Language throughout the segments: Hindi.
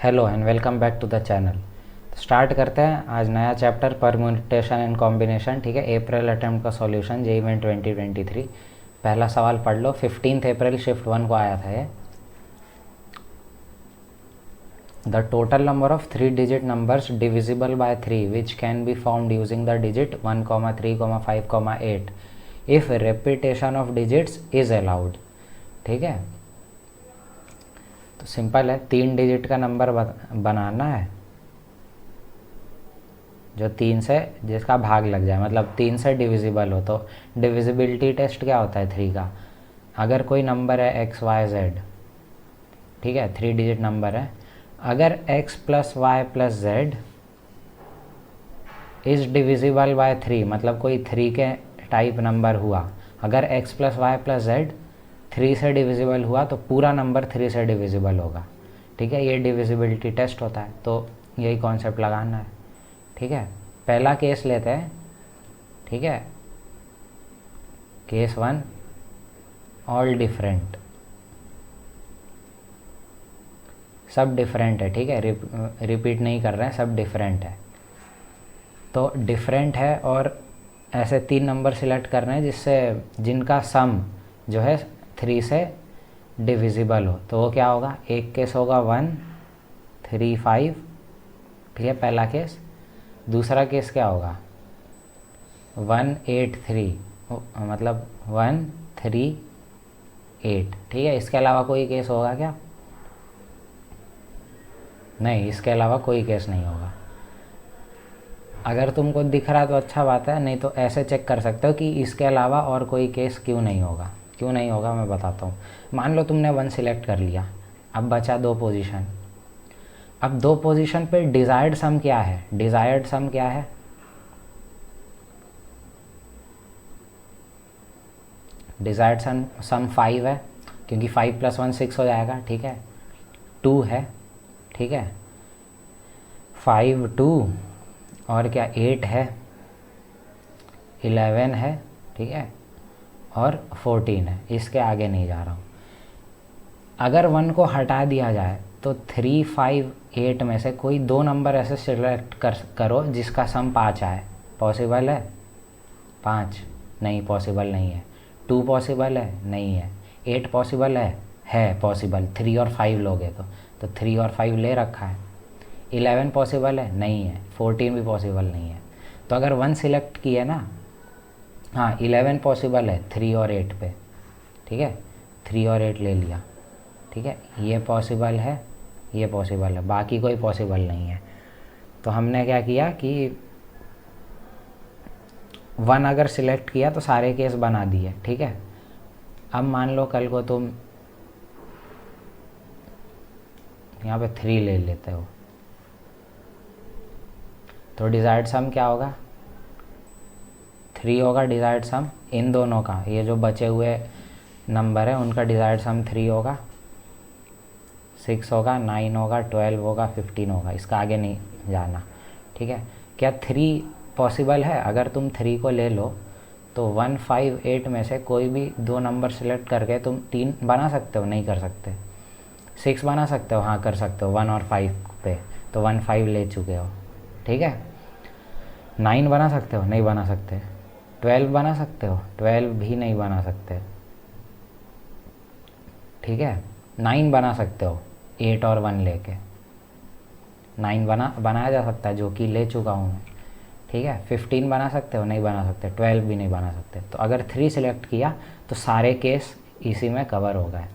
Hello and welcome back to the channel. Start करते हैं आज नया चैप्टर परम्यूटेशन एंड कॉम्बिनेशन। ठीक है, अप्रैल अटेम्प्ट का सॉल्यूशन जेईई मेन 2023। पहला सवाल पढ़ लो। 15 अप्रैल शिफ्ट 1 को आया था ये। The total number of 3 digit numbers divisible by 3 which can be found using the digit 1, 3, 5, 8 if repetition of digits is allowed. ठीक है, तो सिंपल है, 3 डिजिट का नंबर बनाना है जो 3 से जिसका भाग लग जाए, मतलब 3 से डिविजिबल हो। तो डिविजिबिलिटी टेस्ट क्या होता है 3 का? अगर कोई नंबर है x y z, ठीक है, 3 डिजिट नंबर है, अगर x plus y plus z is divisible by 3, मतलब कोई 3 के टाइप नंबर हुआ, अगर x plus y plus z 3 से डिविजिबल हुआ तो पूरा नंबर 3 से डिविजिबल होगा। ठीक है, ये डिविजिबिलिटी टेस्ट होता है, तो यही कॉन्सेप्ट लगाना है। ठीक है, पहला केस लेते हैं। ठीक है, केस 1, ऑल डिफरेंट, सब डिफरेंट है। ठीक है, रिपीट नहीं कर रहे हैं, सब डिफरेंट है। तो डिफरेंट है और ऐसे 3 नंबर सिलेक्ट कर रहे हैं जिनका सम जो है 3 से डिविजिबल हो। तो वो क्या होगा? एक केस होगा 1, 3, 5। ठीक है, पहला केस। दूसरा केस क्या होगा? 1, 8, 3, मतलब 1, 3, 8। ठीक है, इसके अलावा कोई केस होगा क्या? नहीं, इसके अलावा कोई केस नहीं होगा। अगर तुमको दिख रहा है तो अच्छा बात है, नहीं तो ऐसे चेक कर सकते हो कि इसके अलावा और कोई केस क्यों नहीं होगा। क्यों नहीं होगा मैं बताता हूँ। मान लो तुमने 1 सिलेक्ट कर लिया, अब बचा 2 पोजीशन। अब 2 पोजीशन पे डिजायर्ड सम क्या है? डिजायर्ड सम क्या है? डिजायर्ड सम 5 है, क्योंकि 5 + 1 6 हो जाएगा। ठीक है, 2 है। ठीक है, 5, 2 और क्या 8 है, 11 है। ठीक है, और 14 है। इसके आगे नहीं जा रहा हूँ। अगर 1 को हटा दिया जाए तो 3, 5, 8 में से कोई 2 नंबर ऐसे सिलेक्ट करो जिसका सम 5 आए। पॉसिबल है? 5 नहीं, पॉसिबल नहीं है। 2 पॉसिबल है? नहीं है। 8 पॉसिबल है पॉसिबल। 3 और 5 लोगे तो 3 और 5 ले रखा है। 11 पॉसिबल है? नहीं है। 14 भी पॉसिबल नहीं है। तो अगर 1 सिलेक्ट किए ना, हाँ 11 पॉसिबल है 3 और 8 पे। ठीक है, 3 और 8 ले लिया। ठीक है, ये पॉसिबल है, ये पॉसिबल है, बाकी कोई पॉसिबल नहीं है। तो हमने क्या किया कि 1 अगर सिलेक्ट किया तो सारे केस बना दिए। ठीक है, अब मान लो कल को तुम यहाँ पे 3 ले लेते हो, तो डिजायर्ड सम क्या होगा? 3 होगा डिजायर्ड सम इन दोनों का। ये जो बचे हुए नंबर है उनका डिजायर्ड सम 3 होगा, 6 होगा, 9 होगा, 12 होगा, 15 होगा। इसका आगे नहीं जाना। ठीक है, क्या 3 पॉसिबल है? अगर तुम 3 को ले लो तो 1, 5, 8 में से कोई भी 2 नंबर सेलेक्ट करके तुम 3 बना सकते हो? नहीं कर सकते। 6 बना सकते हो? हाँ कर सकते हो 1 और 5 पे, तो 1, 5 ले चुके हो। ठीक है, 9 बना सकते हो? नहीं बना सकते। 12 बना सकते हो? 12 भी नहीं बना सकते। ठीक है, 9 बना सकते हो 8 और 1 लेके। 9 बनाया जा सकता है, जो कि ले चुका हूँ मैं। ठीक है, 15 बना सकते हो? नहीं बना सकते। 12 भी नहीं बना सकते। तो अगर 3 सिलेक्ट किया तो सारे केस इसी में कवर हो गए।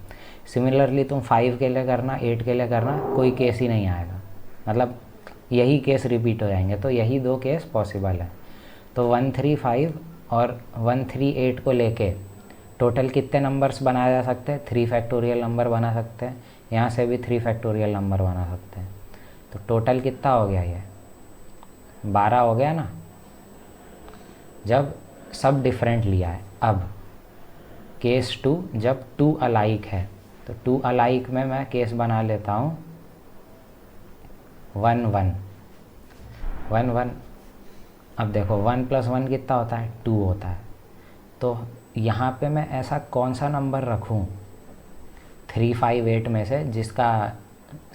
सिमिलरली तुम 5 के लिए करना, 8 के लिए करना, कोई केस ही नहीं आएगा, मतलब यही केस रिपीट हो जाएंगे। तो यही 2 केस पॉसिबल है। तो 1, 3, 5 और 1, 3, 8 को लेके टोटल कितने नंबर्स बनाए जा सकते हैं? 3 फैक्टोरियल नंबर बना सकते हैं। यहाँ से भी 3 फैक्टोरियल नंबर बना सकते हैं। तो टोटल कितना हो गया? ये 12 हो गया ना, जब सब डिफरेंट लिया है। अब केस 2, जब 2 अलाइक है, तो 2 अलाइक में मैं केस बना लेता हूँ 1, 1, 1, 1। अब देखो 1 + 1 कितना होता है? 2 होता है। तो यहाँ पे मैं ऐसा कौन सा नंबर रखूँ 3, 5, 8 में से जिसका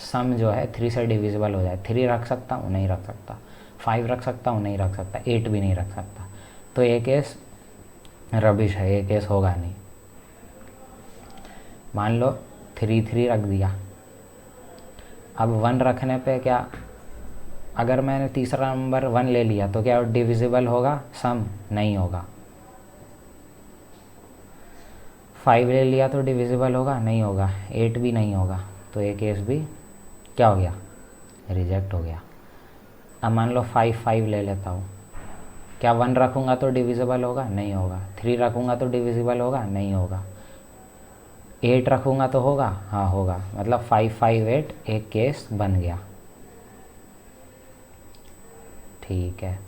सम जो है 3 से डिविजिबल हो जाए। 3 रख सकता हूँ, नहीं रख सकता। 5 रख सकता हूँ, नहीं रख सकता। 8 भी नहीं रख सकता। तो ये केस रबिश है, ये केस होगा नहीं। मान लो 3 रख दिया। अब 1 रखने पे क्या, अगर मैंने तीसरा नंबर 1 ले लिया तो क्या डिविजिबल होगा सम? नहीं होगा। 5 ले लिया तो डिविजिबल होगा? नहीं होगा। 8 भी नहीं होगा। तो ये केस भी क्या हो गया? रिजेक्ट हो गया। अब मान लो 5 ले लेता हूँ, क्या 1 रखूँगा तो डिविजिबल होगा? नहीं होगा। 3 रखूँगा तो डिविजिबल होगा? नहीं होगा। 8 रखूँगा तो होगा? हाँ होगा। मतलब 5, 5, 8 एक केस बन गया। ठीक है,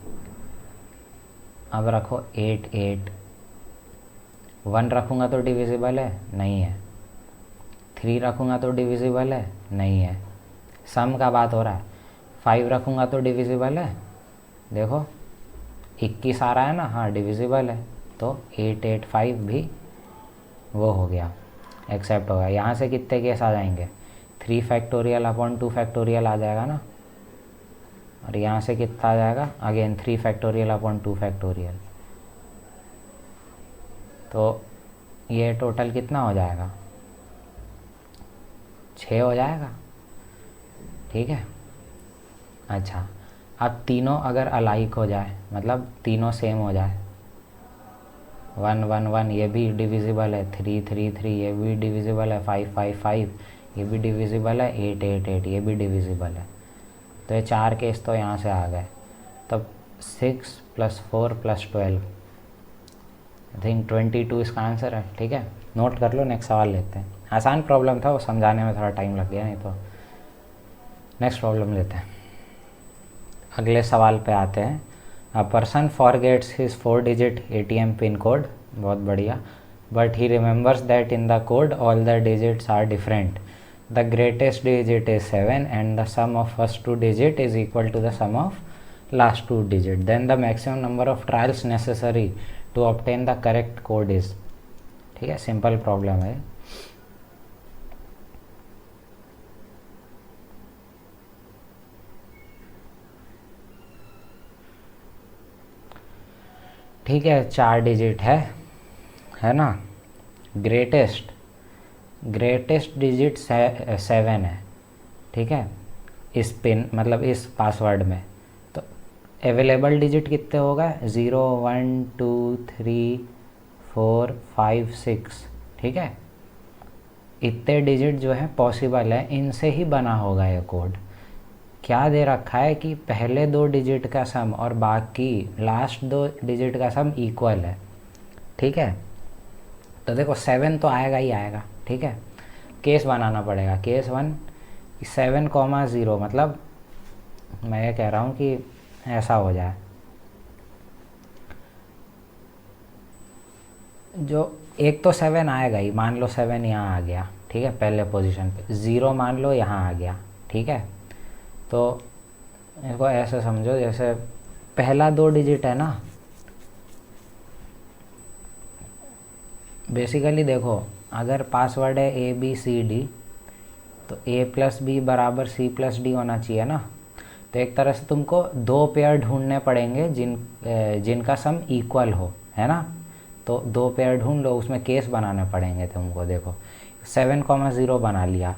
अब रखो 8, 8। 1 रखूँगा तो डिविजिबल है? नहीं है। 3 रखूँगा तो डिविजिबल है? नहीं है। सम का बात हो रहा है। 5 रखूँगा तो डिविजिबल है? देखो 21 आ रहा है ना, हाँ डिविजिबल है। तो 8, 8, 5 भी वो हो गया, एक्सेप्ट होगा। यहाँ से कितने केस आ जाएंगे? 3 फैक्टोरियल अपॉन 2 फैक्टोरियल आ जाएगा ना। और यहाँ से कितना आ जाएगा? Again 3 factorial upon 2 factorial. तो ये टोटल कितना हो जाएगा? 6 हो जाएगा। ठीक है। अच्छा, अब तीनों अगर अलाइक हो जाए, मतलब तीनों सेम हो जाए, 1, 1, 1 ये भी डिविजिबल है, 3, 3, 3 ये भी डिविजिबल है, 5, 5, 5 ये भी डिविजिबल है, 8, 8, 8 ये भी डिविजिबल है। तो ये 4 केस तो यहाँ से आ गए। तब 6 + 4 + 12, आई थिंक 22 इसका आंसर है। ठीक है, नोट कर लो। नेक्स्ट सवाल लेते हैं। आसान प्रॉब्लम था, वो समझाने में थोड़ा टाइम लग गया, नहीं तो नेक्स्ट प्रॉब्लम लेते हैं। अगले सवाल पे आते हैं। A person forgets his 4-digit ATM pin code, बहुत बढ़िया, but he remembers that in the code all the digits are different. The greatest digit is 7 and the sum of first 2 digit is equal to the sum of last 2 digit। Then the maximum number of trials necessary to obtain the correct code is. ठीक है, सिंपल प्रॉब्लम है। ठीक है, 4 डिजिट है ना। ग्रेटेस्ट डिजिट 7 है। ठीक है, इस पिन मतलब इस पासवर्ड में। तो अवेलेबल डिजिट कितने होगा? 0, 1, 2, 3, 4, 5, 6। ठीक है, इतने डिजिट जो है पॉसिबल है, इनसे ही बना होगा ये कोड। क्या दे रखा है कि पहले 2 डिजिट का सम और बाकी लास्ट 2 डिजिट का सम इक्वल है। ठीक है, तो देखो 7 तो आएगा ही आएगा। ठीक है, केस बनाना पड़ेगा। केस 1 7,0, मतलब मैं ये कह रहा हूँ कि ऐसा हो जाए, जो एक तो 7 आएगा ही, मान लो 7 यहाँ आ गया। ठीक है, पहले पोजीशन पे 0 मान लो यहाँ आ गया। ठीक है, तो इसको ऐसे समझो जैसे पहला 2 डिजिट है ना, बेसिकली देखो अगर पासवर्ड है ABCD तो A+B = C+D होना चाहिए ना। तो एक तरह से तुमको 2 पेयर ढूंढने पड़ेंगे जिनका सम इक्वल हो, है ना। तो 2 पेयर ढूंढ लो, उसमें केस बनाने पड़ेंगे तुमको। देखो 7,0 बना लिया,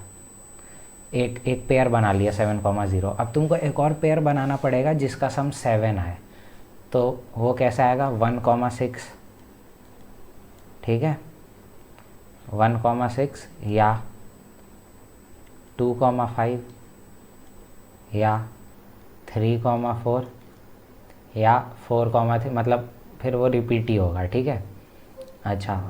एक पेयर बना लिया 7,0। अब तुमको एक और पेयर बनाना पड़ेगा जिसका सम 7 है। तो वो कैसे आएगा? 1,6। ठीक है, 1,6 या 2,5 या 3,4 या 4,3, मतलब फिर वो रिपीट ही होगा। ठीक है, अच्छा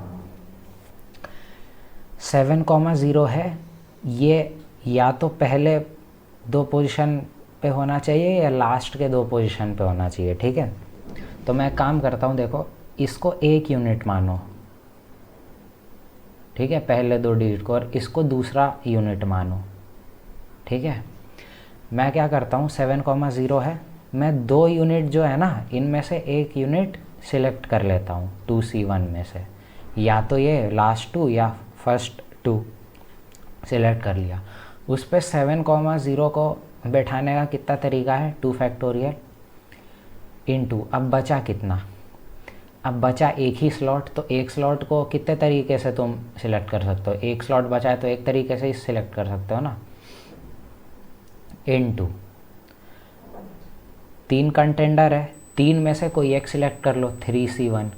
7,0 है, ये या तो पहले 2 पोजीशन पे होना चाहिए या लास्ट के 2 पोजीशन पे होना चाहिए। ठीक है, तो मैं काम करता हूँ, देखो इसको 1 यूनिट मानो। ठीक है, पहले 2 डिजिट को, और इसको दूसरा यूनिट मानो। ठीक है, मैं क्या करता हूँ, 7,0 है, मैं 2 यूनिट जो है ना, इनमें से 1 यूनिट सिलेक्ट कर लेता हूँ 2C1 में से, या तो ये लास्ट 2 या फर्स्ट 2 सिलेक्ट कर लिया। उस पर 7,0 को बैठाने का कितना तरीका है, 2 फैक्टोरियल इंटू, अब बचा कितना, अब बचा एक ही स्लॉट, तो एक स्लॉट को कितने तरीके से तुम सिलेक्ट कर सकते हो, एक स्लॉट बचा है तो एक तरीके से ही सिलेक्ट कर सकते हो ना, इंटू 3 कंटेंडर है, 3 में से कोई एक सिलेक्ट कर लो, 3C1,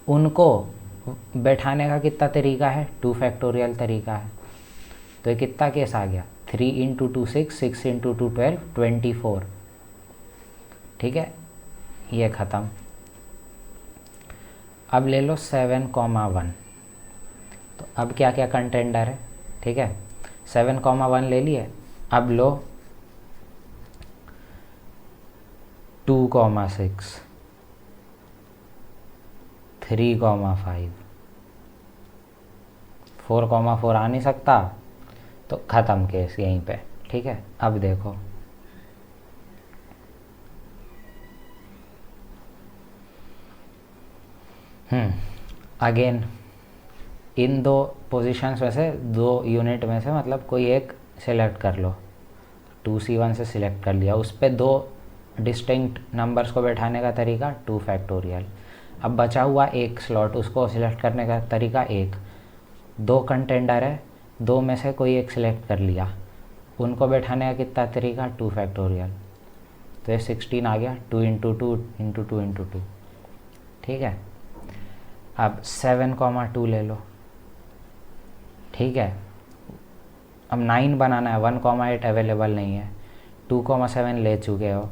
उनको बैठाने का कितना तरीका है, 2 फैक्टोरियल तरीका है। तो ये कितना केस आ गया, 3 इंटू 2 6, 6 इंटू 2 12, 24। ठीक है, ये ख़त्म। अब ले लो 7,1, तो अब क्या क्या कंटेंडर है, ठीक है, 7,1 ले लिए। अब लो 2,6, 3,5, 4,4 आ नहीं सकता, तो ख़त्म केस यहीं पे। ठीक है, अब देखो अगेन इन 2 पोजीशंस में से 2 यूनिट में से मतलब कोई एक सिलेक्ट कर लो, 2C1 से सिलेक्ट कर लिया, उस पर 2 डिस्टिंक्ट नंबर्स को बैठाने का तरीका 2 फैक्टोरियल। अब बचा हुआ एक स्लॉट, उसको सिलेक्ट करने का तरीका 1, 2 कंटेंडर है, 2 में से कोई एक सिलेक्ट कर लिया, उनको बैठाने का कितना तरीका 2 फैक्टोरियल। तो ये 16 आ गया, 2 इंटू 2 इंटू 2 इंटू 2। ठीक है, अब 7,2 ले लो। ठीक है, अब 9 बनाना है, 1,8 अवेलेबल नहीं है, 2,7 ले चुके हो,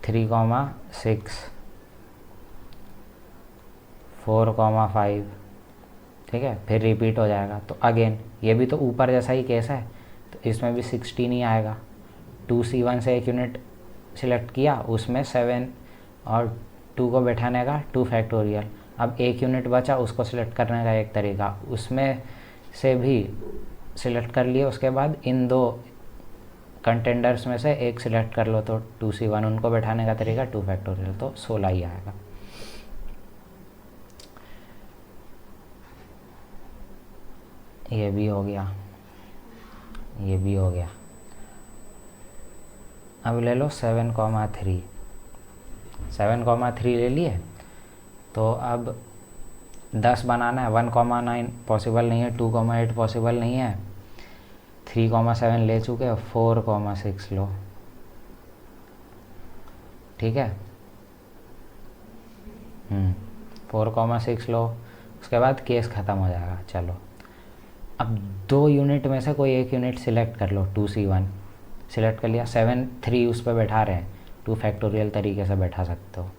3,6, 4,5। ठीक है, फिर रिपीट हो जाएगा। तो अगेन ये भी तो ऊपर जैसा ही केस है, तो इसमें भी 16 ही आएगा। 2C1 से एक यूनिट सिलेक्ट किया, उसमें 7 और 2 को बैठाने का 2 फैक्टोरियल। अब एक यूनिट बचा, उसको सिलेक्ट करने का एक तरीका, उसमें से भी सिलेक्ट कर लिए, उसके बाद इन 2 कंटेंडर्स में से एक सिलेक्ट कर लो, तो 2C1, उनको बैठाने का तरीका 2 फैक्टोरियल, तो 16 ही आएगा। ये भी हो गया, ये भी हो गया। अब ले लो 7,3, 7,3 ले लिए। तो अब 10 बनाना है, 1,9 पॉसिबल नहीं है, 2,8 पॉसिबल नहीं है, 3,7 ले चुके हो, 4,6 लो। ठीक है, 4,6 लो, उसके बाद केस ख़त्म हो जाएगा। चलो अब 2 यूनिट में से कोई एक यूनिट सिलेक्ट कर लो, 2C1 सिलेक्ट कर लिया, 7 3 उस पर बैठा रहे हैं, 2 फैक्टोरियल तरीके से बैठा सकते हो।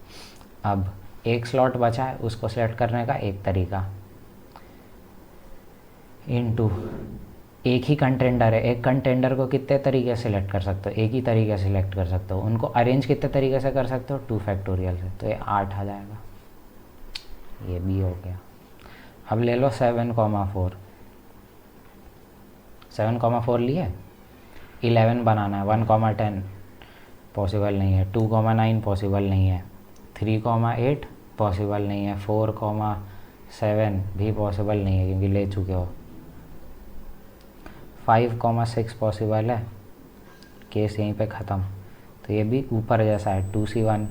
अब एक स्लॉट बचा है, उसको सिलेक्ट करने का एक तरीका, इनटू एक ही कंटेंडर है, एक कंटेंडर को कितने तरीके से सिलेक्ट कर सकते हो, एक ही तरीके से सिलेक्ट कर सकते हो, उनको अरेंज कितने तरीके से कर सकते हो, 2 फैक्टोरियल से, तो ये 8 आ जाएगा। ये भी हो गया। अब ले लो 7,4, 7,4 लिए, 11 बनाना है, 1,10 पॉसिबल नहीं है, 2,9 पॉसिबल नहीं है, 3,8 पॉसिबल नहीं है, 4,7 भी पॉसिबल नहीं है क्योंकि ले चुके हो, 5,6 पॉसिबल है, केस यहीं पे ख़त्म। तो ये भी ऊपर जैसा है, 2C1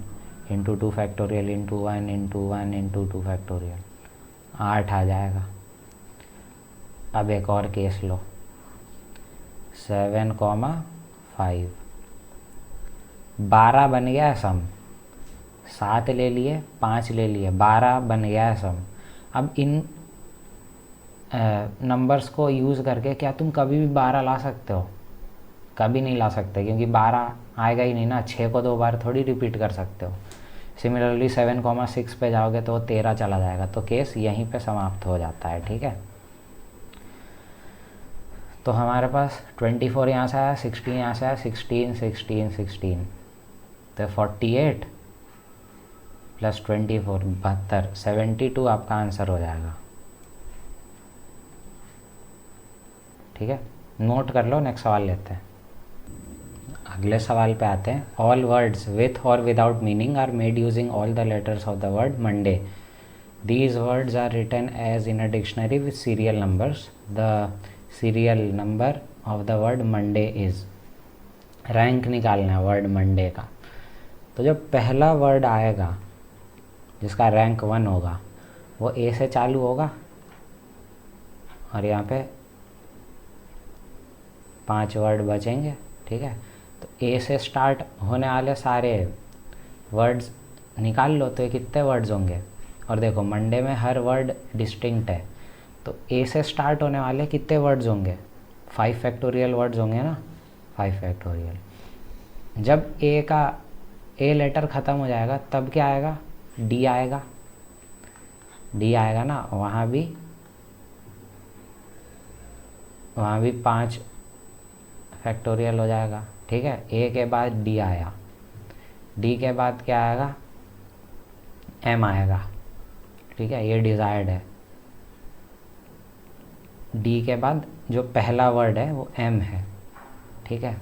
into 2 factorial into 1 into 1 into 2 factorial, 8 आ जाएगा। अब एक और केस लो, 7,5, 12 बन गया है सम, 7 ले लिए, 5 ले लिए, 12 बन गया है सम। अब इन नंबर्स को यूज़ करके क्या तुम कभी भी 12 ला सकते हो? कभी नहीं ला सकते, क्योंकि 12 आएगा ही नहीं ना, 6 को 2 बार थोड़ी रिपीट कर सकते हो। सिमिलरली 7,6 पे जाओगे तो 13 चला जाएगा, तो केस यहीं पे समाप्त हो जाता है। ठीक है, तो हमारे पास 24 यहाँ से आया, 16 यहाँ से आया, 16 16 16, तो 48 प्लस 24 72, 72 आपका आंसर हो जाएगा। ठीक है, नोट कर लो, नेक्स्ट सवाल लेते हैं। अगले सवाल पे आते हैं। ऑल वर्ड्स विथ और without meaning are made using all the letters of the word Monday. These words are written as in a dictionary with serial numbers. The serial number of the word Monday is, rank निकालना है वर्ड मंडे का। तो जो पहला वर्ड आएगा जिसका रैंक 1 होगा वो ए से चालू होगा, और यहाँ पे 5 वर्ड बचेंगे, ठीक है। तो ए से स्टार्ट होने वाले सारे वर्ड्स निकाल लो, तो ये कितने वर्ड्स होंगे। और देखो मंडे में हर वर्ड डिस्टिंक्ट है, तो ए से स्टार्ट होने वाले कितने वर्ड्स होंगे, 5 फैक्टोरियल वर्ड्स होंगे ना, 5 फैक्टोरियल। जब ए लेटर ख़त्म हो जाएगा तब क्या आएगा, डी आएगा, डी आएगा ना, वहाँ भी 5 फैक्टोरियल हो जाएगा, ठीक है। ए के बाद डी आया, डी के बाद क्या आएगा, एम आएगा, ठीक है, ये डिज़ायर्ड है। डी के बाद जो पहला वर्ड है वो एम है, ठीक है।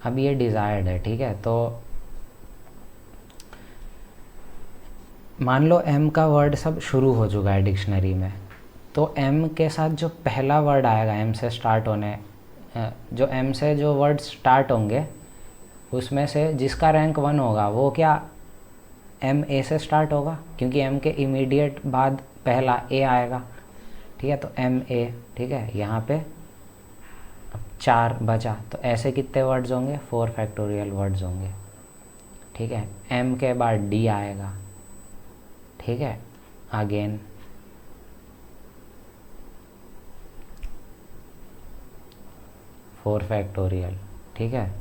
अब ये डिज़ायर्ड है, ठीक है। तो मान लो एम का वर्ड सब शुरू हो चुका है डिक्शनरी में, तो एम के साथ जो पहला वर्ड आएगा एम से स्टार्ट होने, जो एम से जो वर्ड स्टार्ट होंगे उसमें से जिसका रैंक 1 होगा वो क्या एम ए से स्टार्ट होगा, क्योंकि एम के इमीडिएट बाद पहला ए आएगा, ठीक है। तो एम ए, ठीक है। यहाँ पे अब 4 बचा, तो ऐसे कितने वर्ड्स होंगे, 4 फैक्टोरियल वर्ड्स होंगे, ठीक है। एम के बाद डी आएगा, ठीक है, अगेन 4 फैक्टोरियल, ठीक है।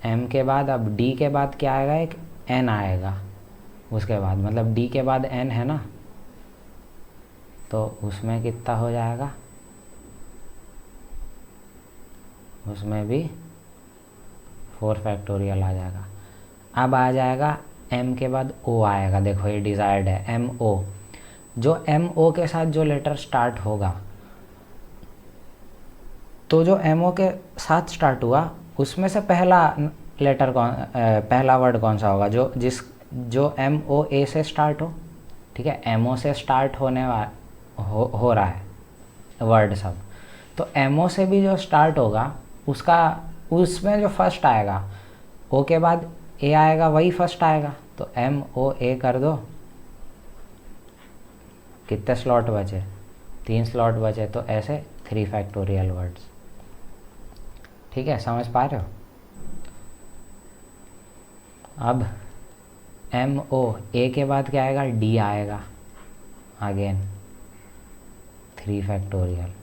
एम के बाद अब डी के बाद क्या आएगा, एक एन आएगा उसके बाद, मतलब डी के बाद एन है ना, तो उसमें कितना हो जाएगा, उसमें भी 4 फैक्टोरियल आ जाएगा। अब आ जाएगा एम के बाद ओ आएगा, देखो ये डिज़ायर्ड है, एम ओ। जो एम ओ के साथ जो लेटर स्टार्ट होगा, तो जो एम ओ के साथ स्टार्ट हुआ उसमें से पहला लेटर पहला वर्ड कौन सा होगा, जो एम ओ ए से स्टार्ट हो, ठीक है। एम ओ से स्टार्ट होने हो रहा है वर्ड सब, तो एम ओ से भी जो स्टार्ट होगा उसमें जो फर्स्ट आएगा, ओ के बाद ए आएगा, वही फर्स्ट आएगा, तो एम ओ ए कर दो। कितने स्लॉट बचे, 3 स्लॉट बचे, तो ऐसे 3 फैक्टोरियल वर्ड्स, ठीक है। समझ पा रहे हो। अब एम ओ ए के बाद क्या आएगा, डी आएगा, अगेन 3 फैक्टोरियल,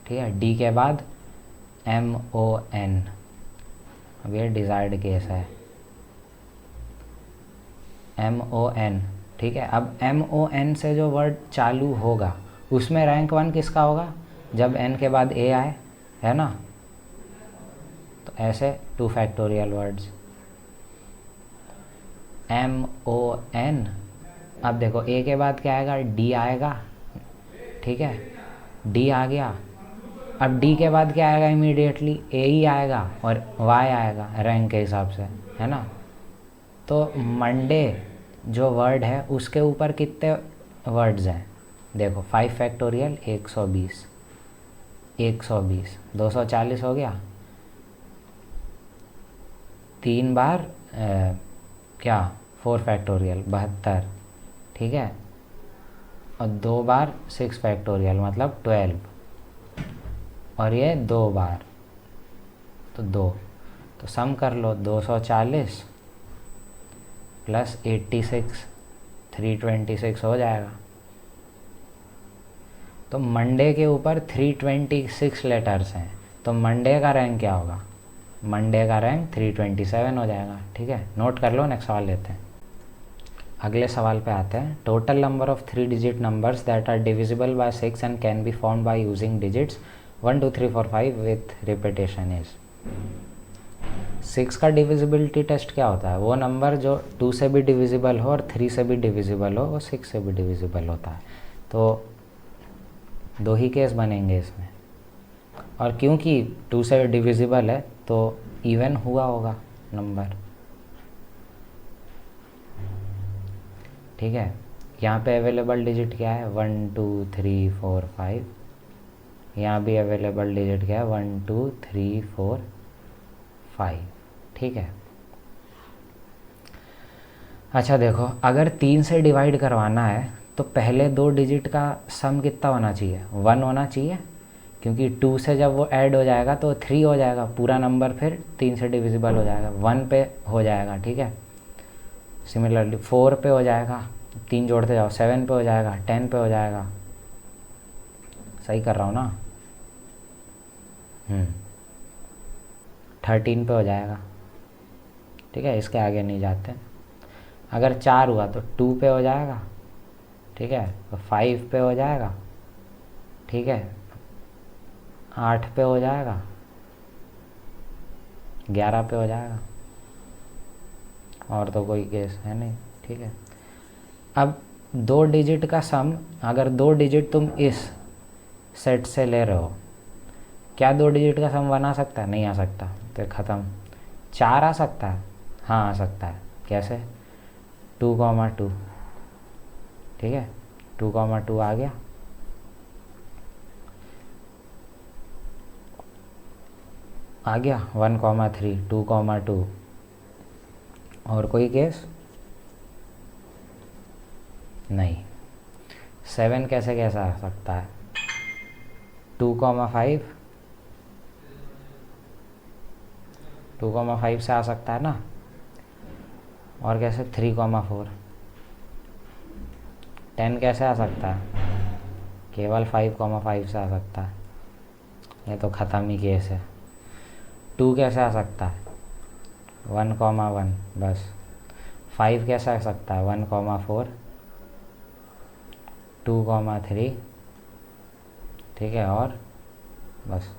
ठीक है। डी के बाद एम ओ एन, अब ये डिज़ायर्ड केस है, एम ओ एन, ठीक है। अब एम ओ एन से जो वर्ड चालू होगा उसमें रैंक 1 किसका होगा, जब एन के बाद ए आए, है ना। तो ऐसे 2 factorial words, M O N. अब देखो ए के बाद क्या आएगा, डी आएगा, ठीक है, डी आ गया। अब डी के बाद क्या आएगा, इमीडिएटली ए ही आएगा और वाई आएगा रैंक के हिसाब से, है ना। तो मंडे जो वर्ड है उसके ऊपर कितने वर्ड्स हैं, देखो 5 फैक्टोरियल 120, 120 240 हो गया, 3 बार क्या 4 फैक्टोरियल 72, ठीक है, और 2 बार 6 फैक्टोरियल मतलब 12, और ये 2 बार तो 2, तो सम कर लो 240 प्लस 86 326 हो जाएगा। तो मंडे के ऊपर 326 लेटर्स हैं, तो मंडे का रैंक क्या होगा, मंडे का रैंक 327 हो जाएगा, ठीक है। नोट कर लो, नेक्स्ट सवाल लेते हैं। अगले सवाल पे आते हैं। Total number of 3 digit numbers that are divisible by 6 and can be found by using digits 1 2 3 4 5 with repetition is. 6 का डिविजिबिलिटी टेस्ट क्या होता है, वो नंबर जो 2 से भी डिविजिबल हो और 3 से भी डिविजिबल हो, वो 6 से भी डिविजिबल होता है। तो 2 ही केस बनेंगे इसमें, और क्योंकि 2 से डिविजिबल है तो इवन हुआ होगा नंबर, ठीक है, यहाँ पे अवेलेबल डिजिट क्या है 1 2 3 4 5, यहाँ भी अवेलेबल डिजिट क्या है 1 2 3 4 5। ठीक है, अच्छा देखो, अगर 3 से डिवाइड करवाना है तो पहले 2 डिजिट का सम कितना होना चाहिए, 1 होना चाहिए, क्योंकि 2 से जब वो ऐड हो जाएगा तो 3 हो जाएगा, पूरा नंबर फिर 3 से डिविजिबल हो जाएगा, 1 पे हो जाएगा। ठीक है, सिमिलरली 4 पे हो जाएगा, 3 जोड़ते जाओ, 7 पे हो जाएगा, 10 पे हो जाएगा, सही कर रहा हूँ ना, 13 पे हो जाएगा। ठीक है, इसके आगे नहीं जाते। अगर 4 हुआ तो 2 पे हो जाएगा। ठीक है, तो 5 पे हो जाएगा। ठीक है, 8 पे हो जाएगा, 11 पे हो जाएगा, और तो कोई केस है नहीं। ठीक है, अब 2 डिजिट का सम, अगर 2 डिजिट तुम इस सेट से ले रहे हो, क्या 2 डिजिट का सम 1 आ सकता है? नहीं आ सकता, तो ख़त्म। 4 आ सकता है? हाँ आ सकता है। कैसे? 2,2। ठीक है, 2,2 आ गया। आ गया 1,3, 2,2। और कोई केस नहीं। 7 कैसे कैसे आ सकता है? 2,5, 2,5 से आ सकता है ना। और कैसे? 3,4। 10 कैसे आ सकता है? केवल 5,5 से आ सकता है, ये तो ख़त्म ही केस है। 2 कैसे आ सकता है? 1,1 बस। 5 कैसे आ सकता है? 1,4, 2,3। ठीक है, और बस।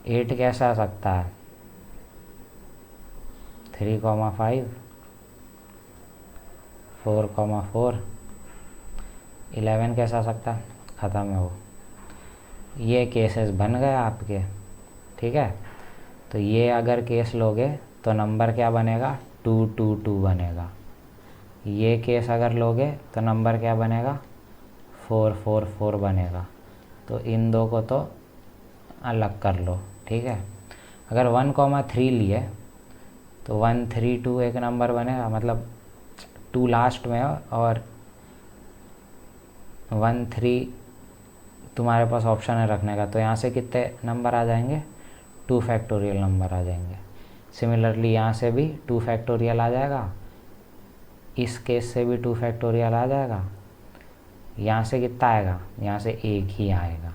8 कैसे आ सकता है? 3,5, 4,4। 11 कैसे आ सकता है? ख़त्म है वो। ये केसेस बन गए आपके। ठीक है, तो ये अगर केस लोगे तो नंबर क्या बनेगा? 222 बनेगा। ये केस अगर लोगे तो नंबर क्या बनेगा? 444 बनेगा। तो इन दो को तो अलग कर लो। ठीक है, अगर 1,3 लिए तो 132 एक नंबर बनेगा, मतलब 2 लास्ट में है और 13 तुम्हारे पास ऑप्शन है रखने का, तो यहाँ से कितने नंबर आ जाएंगे? 2 फैक्टोरियल नंबर आ जाएंगे। सिमिलरली यहाँ से भी 2 फैक्टोरियल आ जाएगा, इस केस से भी 2 फैक्टोरियल आ जाएगा। यहाँ से कितना आएगा? यहाँ से 1 ही आएगा।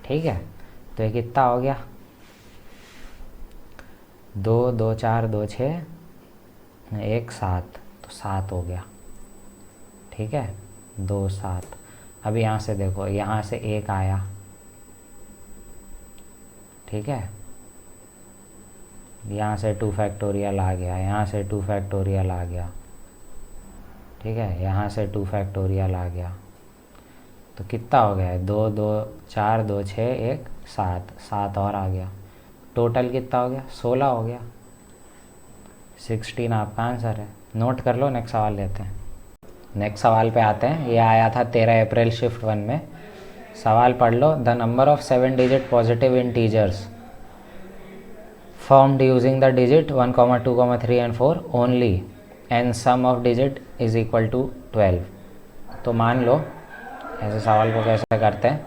ठीक है, तो ये कितना हो गया? 2 2 4 2 6 1 7, तो 7 हो गया। ठीक है, 2 7। अब यहाँ से देखो, यहाँ से 1 आया। ठीक है, यहाँ से 2 फैक्टोरियल आ गया, यहाँ से 2 फैक्टोरियल आ गया। ठीक है, यहाँ से 2 फैक्टोरियल आ गया, तो कितना हो गया? 2 2 4 2 6 1 7, 7 और आ गया। टोटल कितना हो गया? 16 हो गया। 16 आपका आंसर है। नोट कर लो, नेक्स्ट सवाल लेते हैं। नेक्स्ट सवाल पे आते हैं। ये आया था 13 अप्रैल शिफ्ट 1 में। सवाल पढ़ लो। The number of 7 digit positive integers formed using the digit 1, 2, 3 and 4 only and sum of digit is equal to 12। तो मान लो, ऐसे सवाल को कैसे करते हैं,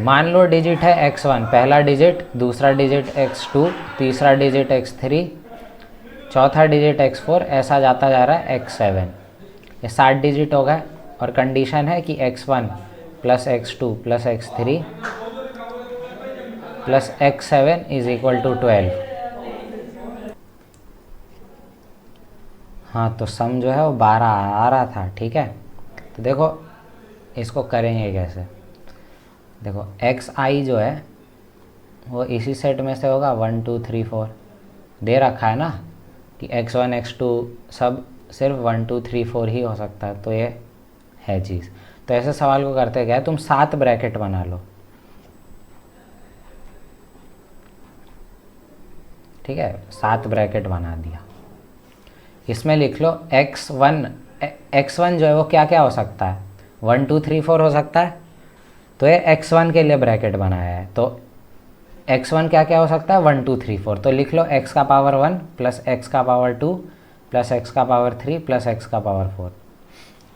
मान लो डिजिट है x1, पहला डिजिट, दूसरा डिजिट x2, तीसरा डिजिट x3, चौथा डिजिट x4, ऐसा जाता जा रहा है x7। ये 7 डिजिट हो गए और कंडीशन है कि x1 plus x2 plus x3 plus x7 is equal to 12। हाँ, तो सम जो है वो 12 आ रहा था। ठीक है, तो देखो इसको करेंगे कैसे। देखो एक्स आई जो है वो इसी सेट में से होगा, 1 2 3 4 दे रखा है ना, कि x1 x2 सब सिर्फ 1 2 3 4 ही हो सकता है, तो ये है चीज़। तो ऐसे सवाल को करते क्या है, तुम 7 ब्रैकेट बना लो। ठीक है, 7 ब्रैकेट बना दिया। इसमें लिख लो x1 जो है वो क्या क्या हो सकता है, 1 2 3 4 हो सकता है। तो ये x1 के लिए ब्रैकेट बनाया है, तो x1 क्या क्या हो सकता है, 1 2 3 4। तो लिख लो x का पावर 1 प्लस x का पावर 2 प्लस x का पावर 3 प्लस x का पावर 4।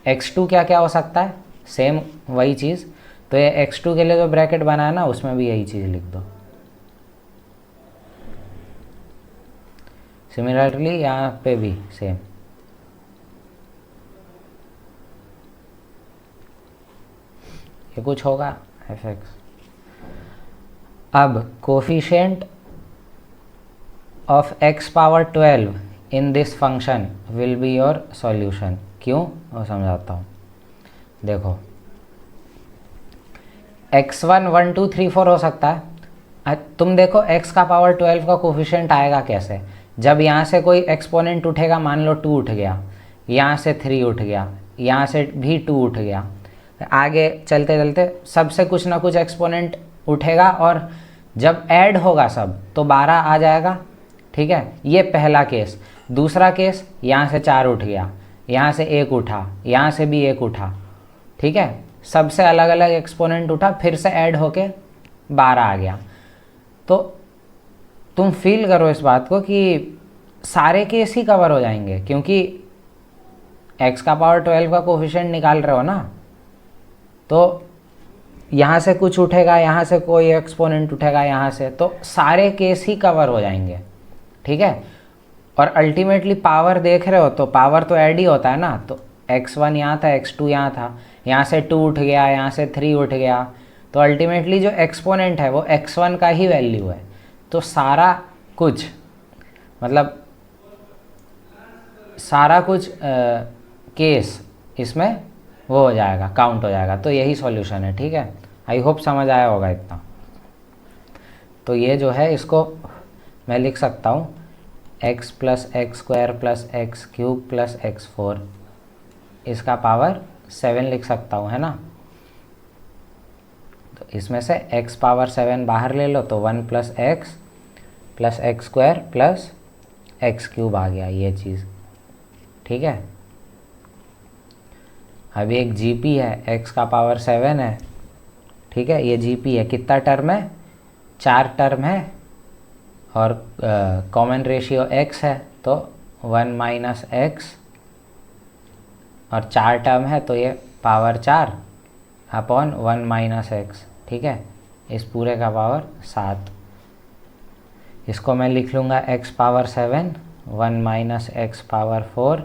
x2 क्या क्या हो सकता है, सेम वही चीज़। तो ये x2 के लिए जो ब्रैकेट बनाया ना उसमें भी यही चीज़ लिख दो। सिमिलरली यहाँ पे भी सेम। ये कुछ होगा fx। अब coefficient of x power 12 in this function will be your solution. क्यों, वो समझाता हूँ। देखो x1 1 2 3 4 हो सकता है। तुम देखो x का पावर 12 का कोफिशिएंट आएगा कैसे, जब यहाँ से कोई एक्सपोनेंट उठेगा, मान लो 2 उठ गया, यहाँ से 3 उठ गया, यहाँ से भी 2 उठ गया, आगे चलते चलते सबसे कुछ ना कुछ एक्सपोनेंट उठेगा और जब ऐड होगा सब तो 12 आ जाएगा। ठीक है, ये पहला केस। दूसरा केस, यहाँ से 4 उठ गया, यहाँ से 1 उठा, यहाँ से भी 1 उठा। ठीक है, सबसे अलग अलग एक्सपोनेंट उठा, फिर से ऐड होके 12 आ गया। तो तुम फील करो इस बात को कि सारे केस ही कवर हो जाएंगे, क्योंकि x का पावर 12 का कोफिशिएंट निकाल रहे हो ना, तो यहाँ से कुछ उठेगा, यहाँ से कोई एक्सपोनेंट उठेगा, यहाँ से, तो सारे केस ही कवर हो जाएंगे। ठीक है, और अल्टीमेटली पावर देख रहे हो तो पावर तो ऐड ही होता है ना। तो x1 यहाँ था, x2 यहाँ था, यहाँ से 2 उठ गया, यहाँ से 3 उठ गया, तो अल्टीमेटली जो एक्सपोनेंट है वो x1 का ही वैल्यू है। तो सारा कुछ मतलब सारा कुछ केस इसमें वो हो जाएगा, काउंट हो जाएगा। तो यही सॉल्यूशन है। ठीक है, आई होप समझ आया होगा इतना। तो ये जो है इसको मैं लिख सकता हूँ x plus x square plus x cube plus x4, इसका पावर 7 लिख सकता हूँ, है ना। तो इसमें से x पावर 7 बाहर ले लो तो 1 plus x square plus x cube आ गया, ये चीज़। ठीक है, अभी एक जीपी है, x का पावर 7 है। ठीक है, ये जीपी है, कितना टर्म है, 4 टर्म है, और कॉमन रेशियो x है, तो 1 माइनस एक्स, और 4 टर्म है तो ये पावर 4 अपॉन 1 माइनस एक्स। ठीक है, इस पूरे का पावर 7। इसको मैं लिख लूँगा x power 7 1 minus x power 4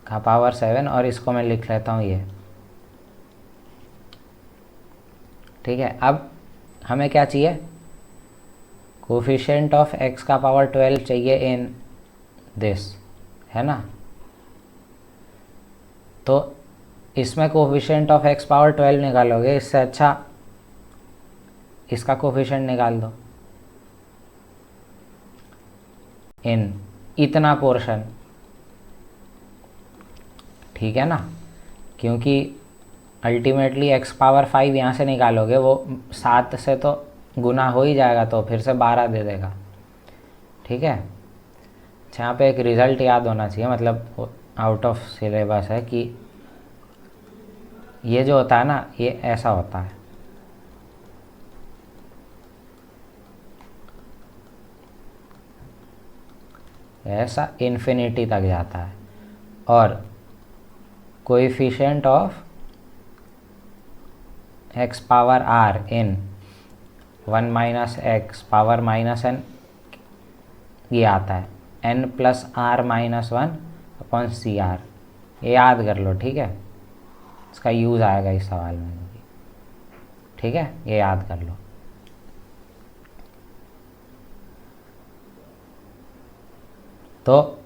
का पावर 7, और इसको मैं लिख लेता हूँ ये। ठीक है, अब हमें क्या चाहिए, कोफिशिएंट ऑफ x का पावर 12 चाहिए इन दिस, है ना। तो इसमें कोफिशिएंट ऑफ x पावर 12 निकालोगे, इससे अच्छा इसका कोफिशिएंट निकाल दो इन इतना पोर्शन। ठीक है ना, क्योंकि अल्टीमेटली x पावर 5 यहाँ से निकालोगे, वो 7 से तो गुना हो ही जाएगा, तो फिर से 12 दे देगा। ठीक है, यहाँ पे एक रिज़ल्ट याद होना चाहिए, मतलब आउट ऑफ सिलेबस है, कि ये जो होता है ना, ये ऐसा होता है। ऐसा इन्फिनिटी तक जाता है, और coefficient of x power r in 1 minus x power minus n, ये आता है n plus r minus 1 upon C R. ये याद कर लो, ठीक है, इसका यूज़ आएगा इस सवाल में। ठीक है, ये याद कर लो। तो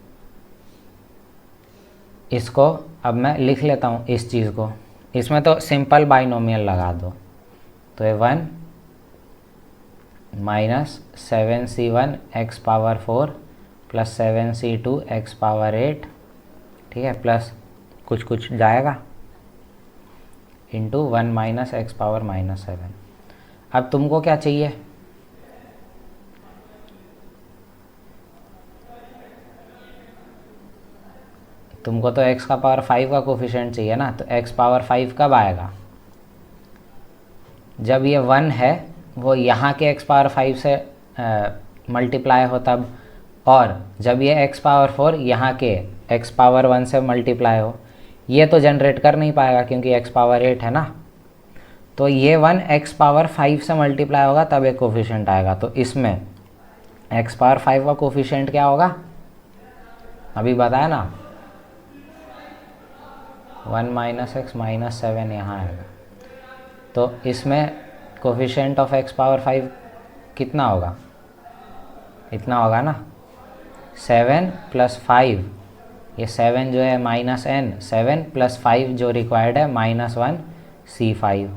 इसको अब मैं लिख लेता हूँ, इस चीज़ को। इसमें तो सिंपल बाइनोमियल लगा दो, तो ये 1 minus 7c1 x power 4 plus 7c2 x power 8, ठीक है, प्लस कुछ कुछ जाएगा into 1 minus x power minus 7। अब तुमको क्या चाहिए, तुमको तो x का पावर 5 का कोफिशिएंट चाहिए ना, तो x पावर 5 कब आएगा? जब ये 1 है वो यहाँ के x पावर 5 से मल्टीप्लाई हो तब, और जब ये x पावर 4 यहाँ के x पावर 1 से मल्टीप्लाई हो। ये तो जनरेट कर नहीं पाएगा क्योंकि x पावर 8 है ना, तो ये 1 x पावर 5 से मल्टीप्लाई होगा तब एक कोफिशिएंट आएगा। तो इसमें x पावर 5 का कोफिशिएंट क्या होगा? अभी बताया ना, 1 माइनस एक्स माइनस 7 यहाँ आएगा। तो इसमें कोफिशिएंट ऑफ x पावर 5 कितना होगा? इतना होगा ना, 7 प्लस 5, ये 7 जो है माइनस n, 7 प्लस 5 जो रिक्वायर्ड है -1 C5।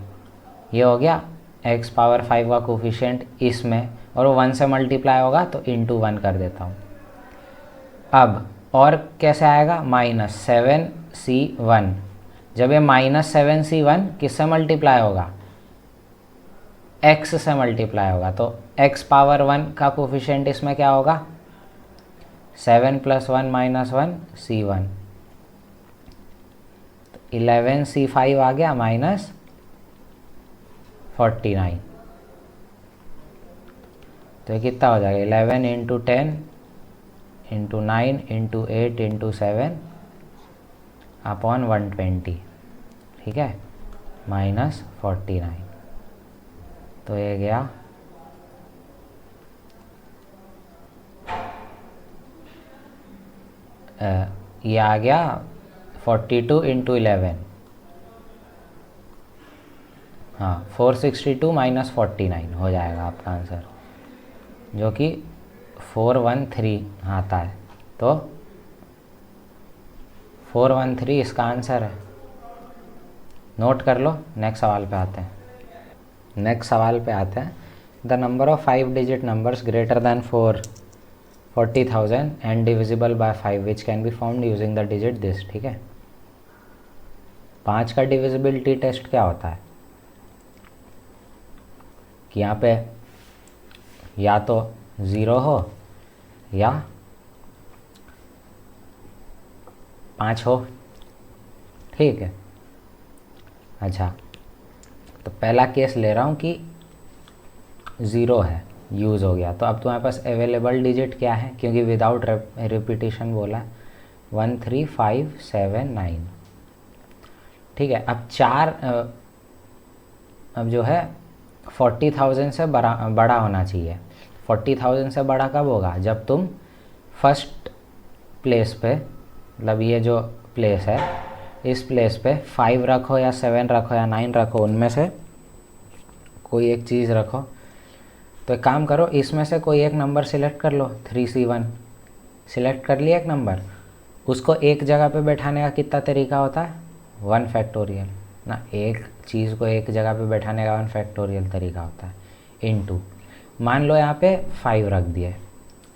ये हो गया x पावर 5 का कोफिशिएंट इसमें, और वो 1 से मल्टीप्लाई होगा तो इंटू 1 कर देता हूँ। अब और कैसे आएगा? -7C1। जब ये -7C1 किससे मल्टीप्लाई होगा? x से मल्टीप्लाई होगा, तो x पावर 1 का कोफिशिएंट इसमें क्या होगा? 7 प्लस 1 माइनस 1 C1। 11C5 आ गया -49। तो ये कितना हो जाएगा? 11 into 10 into 9 into 8 into 7 upon 120, ठीक है, -49। तो ये गया ये आ गया 42 इंटू 11, हाँ 462 माइनस 49 हो जाएगा आपका आंसर, जो कि 413 आता है। तो 413 इसका आंसर है। नोट कर लो। नेक्स्ट सवाल पे आते हैं। The number of 5 digit numbers greater than 40,000 and divisible by 5 which can be found using the digit this. ठीक है, 5 का डिविजिबिलिटी टेस्ट क्या होता है कि यहाँ पे या तो 0 हो या 5 हो। ठीक है, अच्छा तो पहला केस ले रहा हूँ कि 0 है, यूज़ हो गया। तो अब तुम्हारे पास अवेलेबल डिजिट क्या है, क्योंकि विदाउट रिपीटिशन बोला 1 3 5 7 9। ठीक है, अब अब जो है 40,000 से बड़ा होना चाहिए। 40,000 से बड़ा कब होगा? जब तुम फर्स्ट प्लेस पे, मतलब ये जो प्लेस है इस प्लेस पे 5 रखो या 7 रखो या 9 रखो, उनमें से कोई एक चीज़ रखो। तो एक काम करो, इसमें से कोई एक नंबर सिलेक्ट कर लो। 3C1 सिलेक्ट कर लिया एक नंबर, उसको एक जगह पे बैठाने का कितना तरीका होता है? 1 फैक्टोरियल ना। एक चीज़ को एक जगह पे बैठाने का 1 फैक्टोरियल तरीका होता है, इनटू। मान लो यहाँ पे 5 रख दिए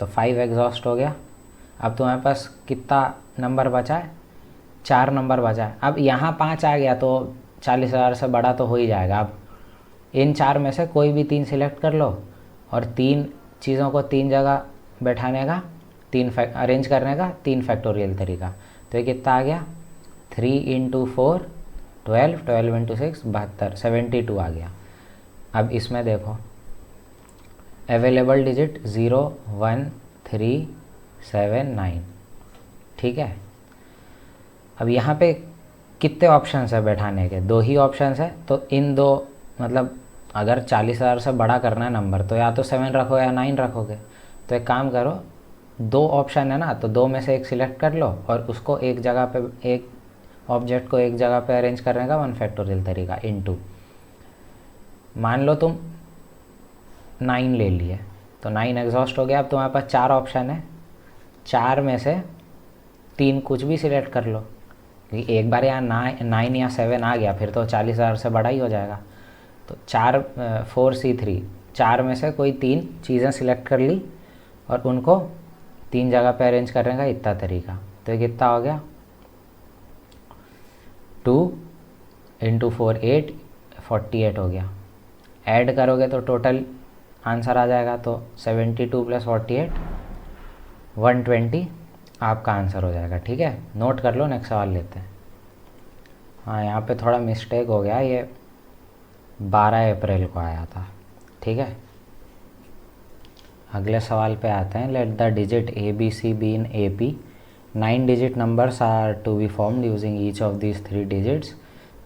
तो 5 एग्जॉस्ट हो गया। अब तुम्हारे पास कितना नंबर बचा है? 4 नंबर बचा है। अब यहाँ 5 आ गया तो 40,000 से बड़ा तो हो ही जाएगा। अब इन 4 में से कोई भी 3 सिलेक्ट कर लो और 3 चीज़ों को 3 जगह बैठाने का, अरेंज करने का 3 फैक्टोरियल तरीका। तो ये कितना आ गया? 3 इंटू 4 12, 12 इंटू 6 72, 72 आ गया। अब इसमें देखो अवेलेबल डिजिट 0 1 3 7 9। ठीक है, अब यहाँ पे कितने ऑप्शंस है बैठाने के? 2 ही ऑप्शंस है। तो इन 2, मतलब अगर 40,000 से बड़ा करना है नंबर तो या तो 7 रखो या 9 रखोगे। तो एक काम करो, 2 ऑप्शन है ना, तो 2 में से एक सिलेक्ट कर लो और उसको एक जगह पे, एक ऑब्जेक्ट को एक जगह पे अरेंज करने का 1 फैक्टोरियल तरीका, इनटू। मान लो तुम 9 ले लिए तो 9 एग्जॉस्ट हो गया। अब तुम्हारे पास 4 ऑप्शन है, 4 में से 3 कुछ भी सिलेक्ट कर लो, क्योंकि एक बार यहाँ 9 या 7 आ गया फिर तो 40,000 से बड़ा ही हो जाएगा। तो 4C3, 4 में से कोई 3 चीज़ें सिलेक्ट कर ली और उनको 3 जगह पे अरेंज करने का इतना तरीका। तो ये कितना हो गया? 2 इंटू 4 8, 48 हो गया। ऐड करोगे तो टोटल आंसर आ जाएगा। तो 72 प्लस 48 120 आपका आंसर हो जाएगा। ठीक है, नोट कर लो, नेक्स्ट सवाल लेते हैं। हाँ, यहाँ पे थोड़ा मिस्टेक हो गया, ये 12 अप्रैल को आया था। ठीक है, अगले सवाल पे आते हैं। Let the digit A B C be in A P. 9 digit numbers are to be formed using each of these 3 digits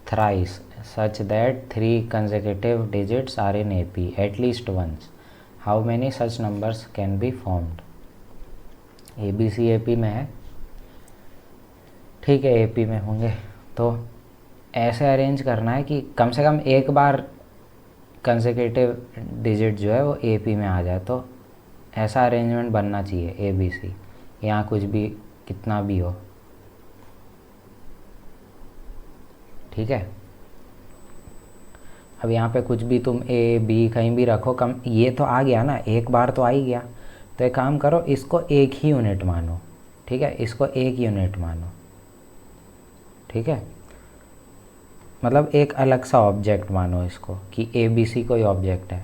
thrice such that 3 consecutive digits are in AP at least once. How many such numbers can be formed? ABC AP में है, ठीक है, AP में होंगे तो ऐसे अरेंज करना है कि कम से कम एक बार कंसेक्यूटिव डिजिट जो है वो AP में आ जाए। तो ऐसा अरेंजमेंट बनना चाहिए ABC, यहाँ कुछ भी कितना भी हो। ठीक है, अब यहाँ पे कुछ भी तुम ए बी कहीं भी रखो, कम ये तो आ गया ना, एक बार तो आ ही गया। तो एक काम करो, इसको एक ही यूनिट मानो। ठीक है, इसको एक यूनिट मानो। ठीक है, मतलब एक अलग सा ऑब्जेक्ट मानो इसको कि ए बी सी कोई ऑब्जेक्ट है।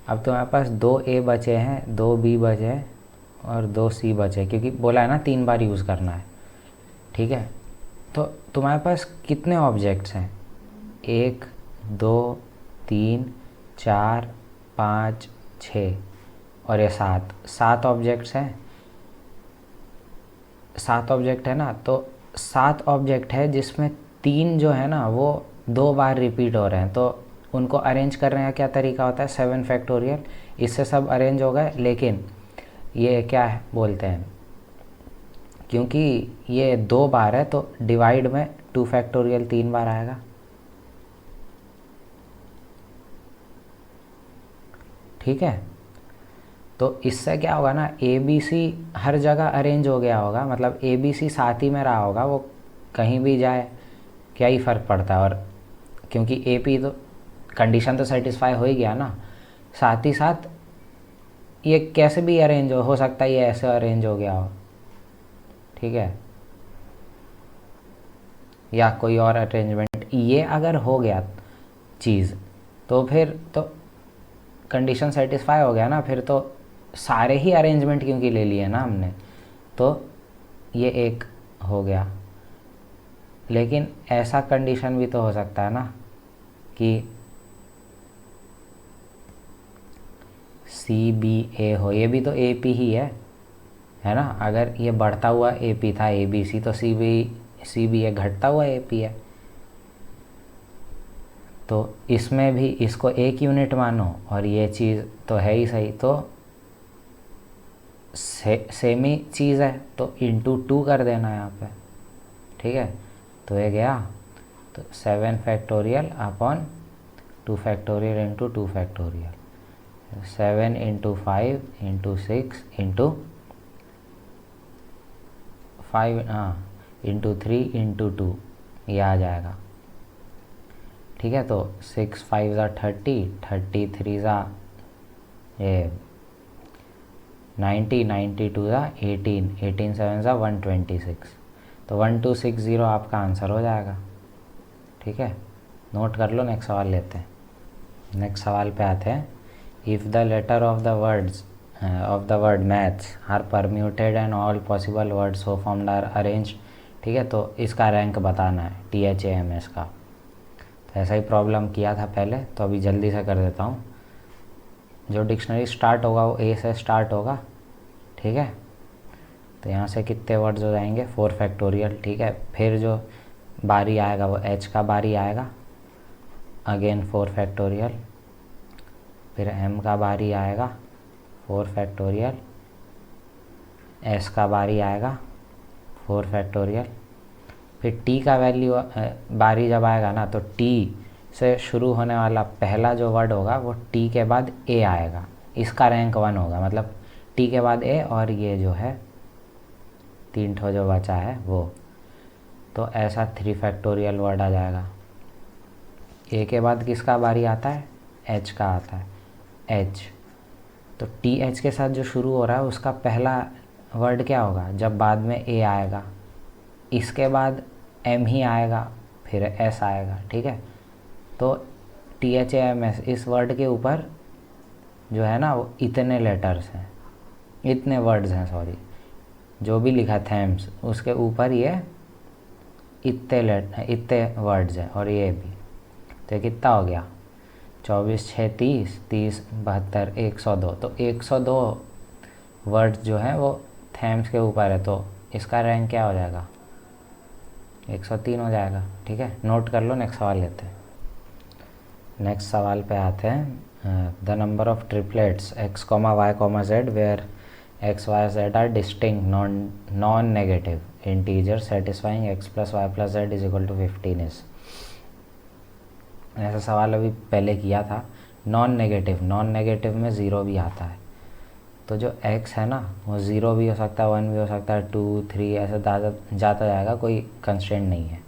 अब तुम्हारे पास 2 ए बचे हैं, 2 बी बचे हैं और 2 सी बचे, क्योंकि बोला है ना 3 बार यूज़ करना है। ठीक है, तो तुम्हारे पास कितने ऑब्जेक्ट्स हैं? 1 2 3 4 5 6 और ये 7 ऑब्जेक्ट्स हैं। 7 ऑब्जेक्ट है ना, तो 7 ऑब्जेक्ट है जिसमें 3 जो है ना वो 2 बार रिपीट हो रहे हैं। तो उनको अरेंज करने का क्या तरीका होता है? 7 फैक्टोरियल, इससे सब अरेंज हो गए। लेकिन ये क्या है बोलते हैं, क्योंकि ये 2 बार है तो डिवाइड में 2 फैक्टोरियल 3 बार आएगा। ठीक है, तो इससे क्या होगा ना, ए बी सी हर जगह अरेंज हो गया होगा, मतलब ए बी सी साथ ही में रहा होगा, वो कहीं भी जाए क्या ही फ़र्क पड़ता है। और क्योंकि ए पी तो कंडीशन तो सेटिस्फाई हो ही गया ना, साथ ही साथ ये कैसे भी अरेंज हो सकता है, ये ऐसे अरेंज हो गया हो। ठीक है, या कोई और अरेंजमेंट, ये अगर हो गया चीज़ तो फिर तो कंडीशन सेटिस्फाई हो गया ना, फिर तो सारे ही अरेंजमेंट क्योंकि ले लिए ना हमने, तो ये एक हो गया। लेकिन ऐसा कंडीशन भी तो हो सकता है ना कि सी बी ए हो, ये भी तो ए पी ही है ना। अगर ये बढ़ता हुआ ए पी था ए बी सी, तो सी बी ए घटता हुआ ए पी है। तो इसमें भी इसको एक यूनिट मानो और ये चीज़ तो है ही सही, तो सेम ही चीज़ है तो इंटू 2 कर देना यहाँ पे। ठीक है, तो ये गया, तो 7 factorial upon 2 factorial into 2 factorial, 7 into 5 into 6 into 5, हाँ, इंटू 3 इंटू 2, ये आ जाएगा। ठीक है, तो 6 5 ज़ा 30, 33 ज़ा ये 90, 92 ज़ा 18, 18 7 ज़ा 126, तो 1260 आपका आंसर हो जाएगा। ठीक है, नोट कर लो, नेक्स्ट सवाल लेते हैं। नेक्स्ट सवाल पे आते हैं। If the letter of the word maths are permuted and all possible words so formed are arrange. ठीक है, तो इसका रैंक बताना है THAMS का। तो ऐसा ही प्रॉब्लम किया था पहले, तो अभी जल्दी से कर देता हूँ। जो डिक्शनरी स्टार्ट होगा वो A से स्टार्ट होगा। ठीक है, तो यहाँ से कितने वर्ड्स हो जाएंगे? 4 फैक्टोरियल। ठीक है, फिर जो बारी आएगा वो H का बारी आएगा, अगेन 4 फैक्टोरियल। फिर M का बारी आएगा 4 फैक्टोरियल, S का बारी आएगा 4 फैक्टोरियल। फिर T का वैल्यू बारी जब आएगा ना, तो T से शुरू होने वाला पहला जो वर्ड होगा वो T के बाद A आएगा, इसका रैंक 1 होगा। मतलब T के बाद A और ये जो है 3 ठो जो बचा है वो, तो ऐसा 3 फैक्टोरियल वर्ड आ जाएगा। A के बाद किसका बारी आता है? H का आता है, H। तो TH के साथ जो शुरू हो रहा है उसका पहला वर्ड क्या होगा? जब बाद में A आएगा, इसके बाद M ही आएगा, फिर S आएगा। ठीक है, तो THAMS इस वर्ड के ऊपर जो है ना वो इतने लेटर्स हैं, इतने वर्ड्स हैं, सॉरी, जो भी लिखा थैम्स उसके ऊपर ये इतने वर्ड्स हैं और ये भी, तो ये कितना हो गया 24 6 30 30 72 102। तो 102 वर्ड्स जो हैं वो थैम्स के ऊपर है, तो इसका रैंक क्या हो जाएगा 103 हो जाएगा। ठीक है, नोट कर लो, नेक्स्ट सवाल लेते हैं। नेक्स्ट सवाल पे आते हैं। The number of triplets x, y, z where x, y, z are distinct non negative integer satisfying x + y + z is equal to 15 is. ऐसा सवाल अभी पहले किया था। नॉन नेगेटिव में ज़ीरो भी आता है, तो जो x है ना वो ज़ीरो भी हो सकता है, 1 भी हो सकता है, 2 3 ऐसे जाता जाएगा, कोई कंस्ट्रेंट नहीं है।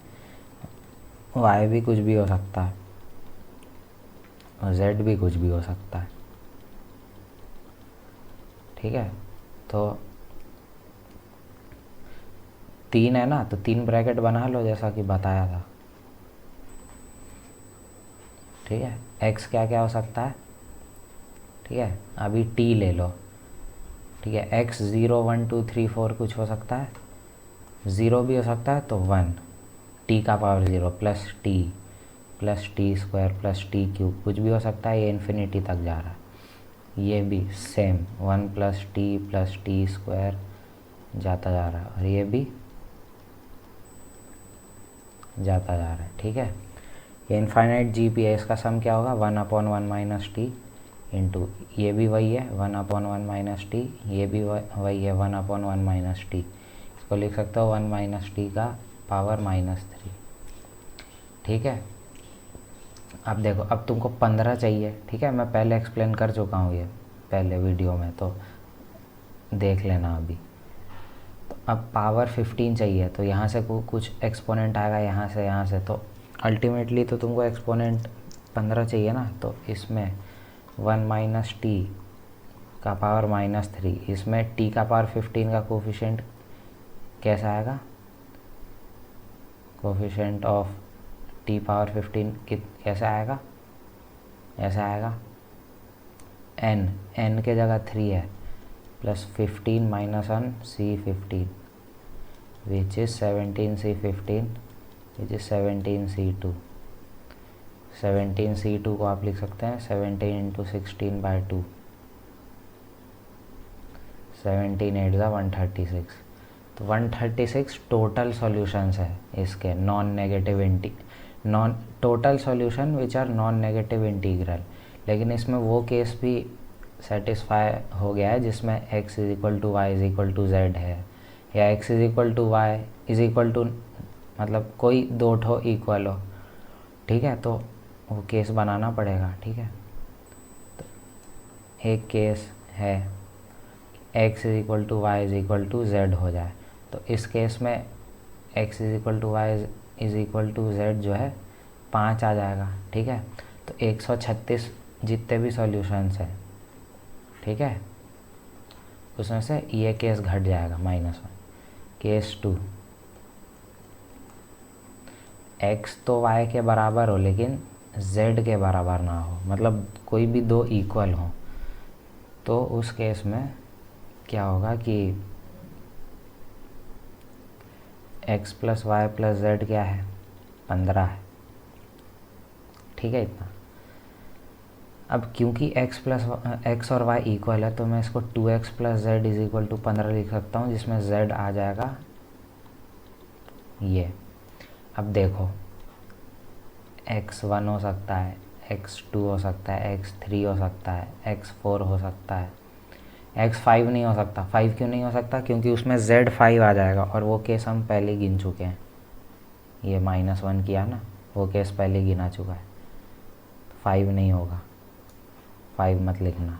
y भी कुछ भी हो सकता है और z भी कुछ भी हो सकता है। ठीक है, तो 3 है ना, तो 3 ब्रैकेट बना लो जैसा कि बताया था। ठीक है, x क्या क्या हो सकता है। ठीक है, अभी t ले लो। ठीक है, x 0 1 2 3 4 कुछ हो सकता है, 0 भी हो सकता है तो 1 t का power 0 plus T square plus T cube कुछ भी हो सकता है। ये इन्फिनिटी तक जा रहा है। ये भी सेम 1 प्लस टी स्क्वायर जाता जा रहा है, और ये भी जाता जा रहा है। ठीक है, ये इनफाइनाइट जी पी है, इसका सम क्या होगा 1/1 माइनस टी इंटू ये भी वही है 1/1 माइनस टी, ये भी वही है 1/1 माइनस टी। इसको लिख सकते हो 1 माइनस टी का पावर -3। ठीक है, अब देखो, अब तुमको 15 चाहिए। ठीक है, मैं पहले एक्सप्लेन कर चुका हूँ ये पहले वीडियो में, तो देख लेना अभी। तो अब पावर 15 चाहिए, तो यहाँ से कुछ एक्सपोनेंट आएगा, यहाँ से, तो अल्टीमेटली तो तुमको एक्सपोनेंट 15 चाहिए ना। तो इसमें 1 माइनस टी का पावर -3, इसमें t का पावर 15 का कोफिशिएंट कैसा आएगा, कोफिशिएंट ऑफ t पावर 15 कैसे आएगा, ऐसा आएगा n के जगह 3 है plus 15 minus 1 c15 which is 17c15 which is 17c2। 17c2 को आप लिख सकते हैं 17 × 16/2, 17 8 ज़ा 136। तो 136 टोटल सॉल्यूशंस है इसके total solution which are non negative integral. लेकिन इसमें वो केस भी सेटिस्फाई हो गया है जिसमें x = y = z है, या x = y मतलब कोई दो ठो इक्वल हो। ठीक है, तो वो केस बनाना पड़ेगा। ठीक है, तो एक केस है x = y = z हो जाए, तो इस केस में x = y = z जो है 5 आ जाएगा। ठीक है, तो 136 जितने भी सॉल्यूशंस हैं, ठीक है, उसमें से ये केस घट जाएगा -1। केस 2, x तो y के बराबर हो लेकिन z के बराबर ना हो, मतलब कोई भी दो इक्वल हो, तो उस केस में क्या होगा कि x + y + z क्या है 15 है। ठीक है, इतना। अब क्योंकि x और y इक्वल है, तो मैं इसको 2x + z = 15 लिख सकता हूँ, जिसमें z आ जाएगा ये। अब देखो, x1 हो सकता है, x2 हो सकता है, x3 हो सकता है, x4 हो सकता है, x5 नहीं हो सकता। 5 क्यों नहीं हो सकता, क्योंकि उसमें z5 आ जाएगा, और वो केस हम पहले गिन चुके हैं। ये -1 किया ना, वो केस पहले गिना चुका है। 5 नहीं होगा, 5 मत लिखना।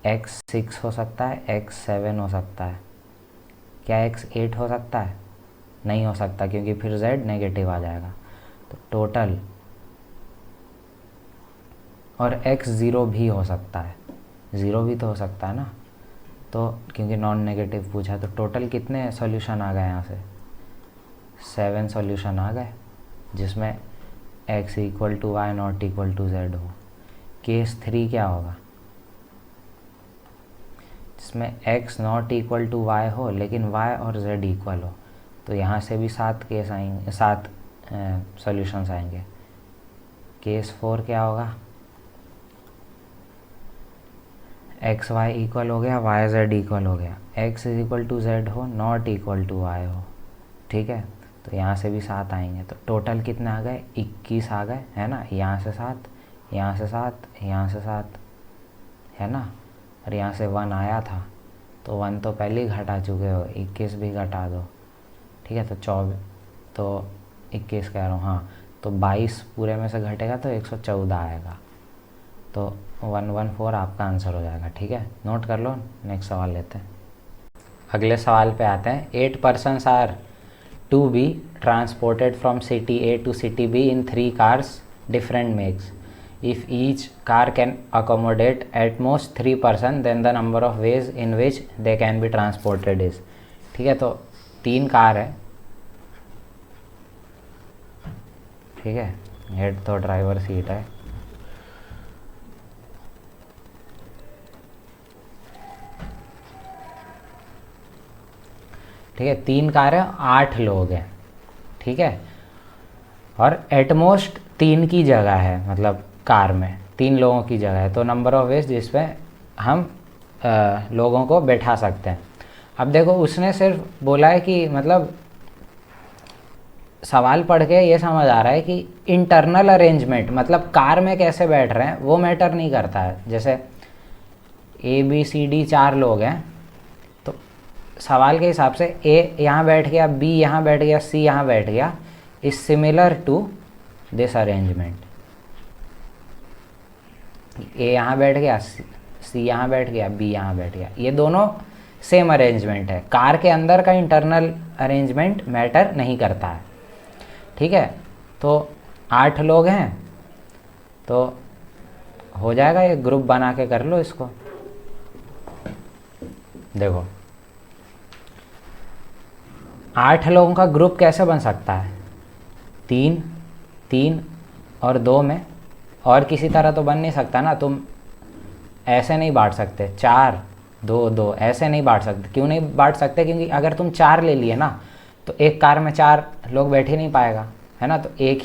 x6 हो सकता है, x7 हो सकता है। क्या x8 हो सकता है, नहीं हो सकता, क्योंकि फिर z नेगेटिव आ जाएगा। तो टोटल, और x0 भी हो सकता है, 0 भी तो हो सकता है ना, तो क्योंकि नॉन नेगेटिव पूछा, तो टोटल कितने सॉल्यूशन आ गए यहाँ से 7 सॉल्यूशन आ गए, जिसमें x = y ≠ z हो। केस 3 क्या होगा, इसमें x not equal to y हो लेकिन y और z इक्वल हो, तो यहाँ से भी 7 केस आएंगे, 7 सॉल्यूशंस आएंगे। केस 4 क्या होगा, एक्स वाई इक्वल हो गया, वाई जेड इक्वल हो गया, x is equal to z हो, नॉट इक्वल टू वाई हो, ठीक है। तो यहाँ से भी 7 आएंगे, तो टोटल कितने आ गए, 21 आ गए, है ना। यहाँ से 7, यहाँ से 7, यहाँ से 7, है ना। और यहाँ से 1 आया था, तो 1 तो पहले ही घटा चुके हो, 21 भी घटा दो, ठीक है। तो 21 कह रहा हूँ, हाँ। तो 22 पूरे में से घटेगा तो 114 आएगा, तो 114 आपका आंसर हो जाएगा, ठीक है। नोट कर लो, नेक्स्ट सवाल लेते हैं। अगले सवाल पे आते हैं। 8 persons are to be transported from city A to city B in 3 cars different makes. If each car can accommodate at most 3 person, then the number of ways in which they can be transported is. ठीक है, तो 3 कार है, ठीक है। हेड तो ड्राइवर सीट है, ठीक है। 3 कार है, 8 लोग हैं, ठीक है। और एटमोस्ट 3 की जगह है, मतलब कार में 3 लोगों की जगह है, तो नंबर ऑफ वेज जिसपे हम लोगों को बैठा सकते हैं। अब देखो, उसने सिर्फ बोला है कि मतलब सवाल पढ़ के ये समझ आ रहा है कि इंटरनल अरेंजमेंट, मतलब कार में कैसे बैठ रहे हैं वो मैटर नहीं करता है। जैसे ABCD 4 लोग हैं, तो सवाल के हिसाब से A यहाँ बैठ गया, B यहाँ बैठ गया, C यहाँ बैठ गया, is similar to this arrangement. A यहाँ बैठ गया, C यहाँ बैठ गया, B यहाँ बैठ गया, ये दोनों सेम अरेंजमेंट है। कार के अंदर का इंटरनल अरेंजमेंट मैटर नहीं करता है, ठीक है। तो 8 लोग हैं, तो हो जाएगा, एक ग्रुप बना के कर लो इसको। देखो 8 लोगों का ग्रुप कैसे बन सकता है, 3 3 और 2 में, और किसी तरह तो बन नहीं सकता ना। तुम ऐसे नहीं बांट सकते, 4 2 2 ऐसे नहीं बांट सकते। क्यों नहीं बांट सकते, क्योंकि अगर तुम 4 ले लिए ना, तो एक कार में 4 लोग बैठ ही नहीं पाएगा, है ना। तो एक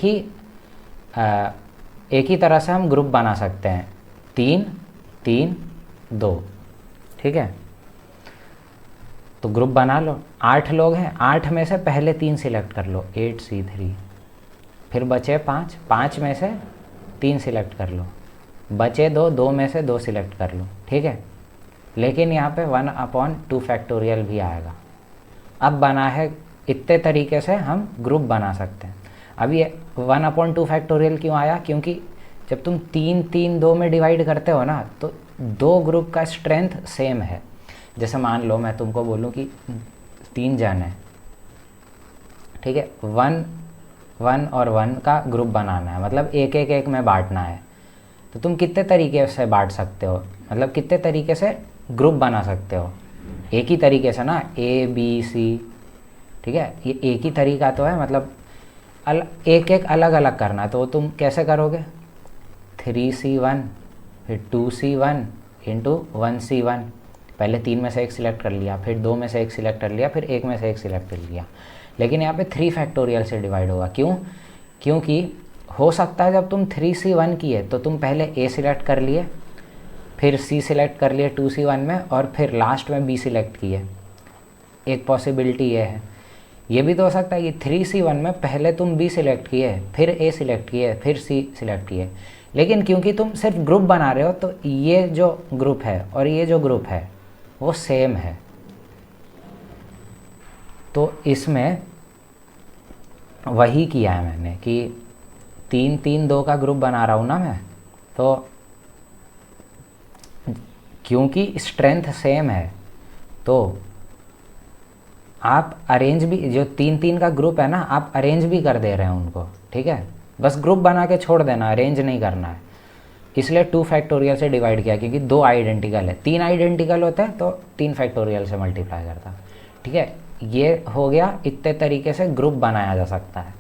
ही तरह से हम ग्रुप बना सकते हैं, 3 3 2, ठीक है। तो ग्रुप बना लो, 8 लोग हैं, 8 में से पहले 3 सिलेक्ट कर लो, 8C3, फिर बचे 5, 5 में से 3 सिलेक्ट कर लो, बचे 2, 2 में से 2 सिलेक्ट कर लो, ठीक है। लेकिन यहाँ पे 1/2 फैक्टोरियल भी आएगा। अब बना है, इतने तरीके से हम ग्रुप बना सकते हैं। अब ये 1/2 फैक्टोरियल क्यों आया, क्योंकि जब तुम 3 3 2 में डिवाइड करते हो ना, तो 2 ग्रुप का स्ट्रेंथ सेम है। जैसे मान लो मैं तुमको बोलूँ कि 3 जन है, ठीक है, 1 1 और 1 का ग्रुप बनाना है, मतलब एक एक एक में बांटना है। तो तुम कितने तरीके से बांट सकते हो, मतलब कितने तरीके से ग्रुप बना सकते हो, एक ही तरीके से ना, ABC, ठीक है। ये एक ही तरीका तो है, मतलब एक एक अलग अलग करना। तो तुम कैसे करोगे, 3C1 फिर 2C1 इंटू 1C1, पहले 3 में से एक सिलेक्ट कर लिया, फिर 2 में से एक सिलेक्ट कर लिया, फिर 1 में से एक सिलेक्ट कर लिया। लेकिन यहाँ पे 3 फैक्टोरियल से डिवाइड होगा, क्यों, क्योंकि हो सकता है जब तुम 3C1 किए तो तुम पहले A सिलेक्ट कर लिए, फिर C सिलेक्ट कर लिए 2C1 में, और फिर लास्ट में B सिलेक्ट किए। एक पॉसिबिलिटी ये है। ये भी तो हो सकता है कि 3C1 में पहले तुम B सिलेक्ट किए, फिर A सिलेक्ट किए, फिर C सिलेक्ट किए। लेकिन क्योंकि तुम सिर्फ ग्रुप बना रहे हो, तो ये जो ग्रुप है और ये जो ग्रुप है वो सेम है। तो इसमें वही किया है मैंने कि 3 3 2 का ग्रुप बना रहा हूँ ना मैं, तो क्योंकि स्ट्रेंथ सेम है, तो आप अरेंज भी, जो 3 3 का ग्रुप है ना, आप अरेंज भी कर दे रहे हैं उनको, ठीक है। बस ग्रुप बना के छोड़ देना, अरेंज नहीं करना है। इसलिए 2 फैक्टोरियल से डिवाइड किया, क्योंकि 2 आइडेंटिकल है, 3 आइडेंटिकल होते हैं तो 3 फैक्टोरियल से मल्टीप्लाई करता, ठीक है। ये हो गया, इतने तरीके से ग्रुप बनाया जा सकता है।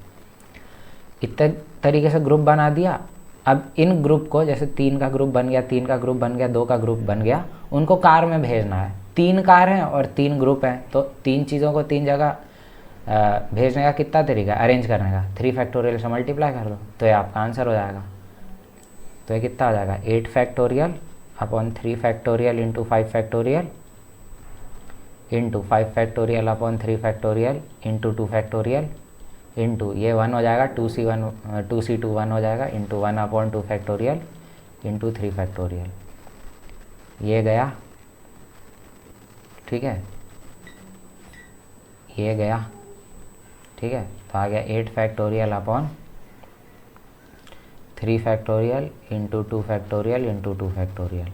इतने तरीके से ग्रुप बना दिया। अब इन ग्रुप को, जैसे 3 का ग्रुप बन गया, 3 का ग्रुप बन गया, 2 का ग्रुप बन गया, उनको कार में भेजना है। 3 कार हैं और 3 ग्रुप हैं, तो 3 चीज़ों को 3 जगह भेजने का कितना तरीका, अरेंज करने का, 3 फैक्टोरियल से मल्टीप्लाई कर दो तो ये आपका आंसर हो जाएगा। तो ये कितना हो जाएगा, 8 factorial upon 3 factorial into 5 factorial into 5 factorial upon 3 factorial into 2 factorial into ये 1 हो जाएगा, 2c2 1 हो जाएगा into 1 upon 2 factorial into 3 factorial, ये गया, ठीक है, ये गया, ठीक है। तो आ गया 8 factorial upon 3 factorial into 2 factorial into 2 factorial.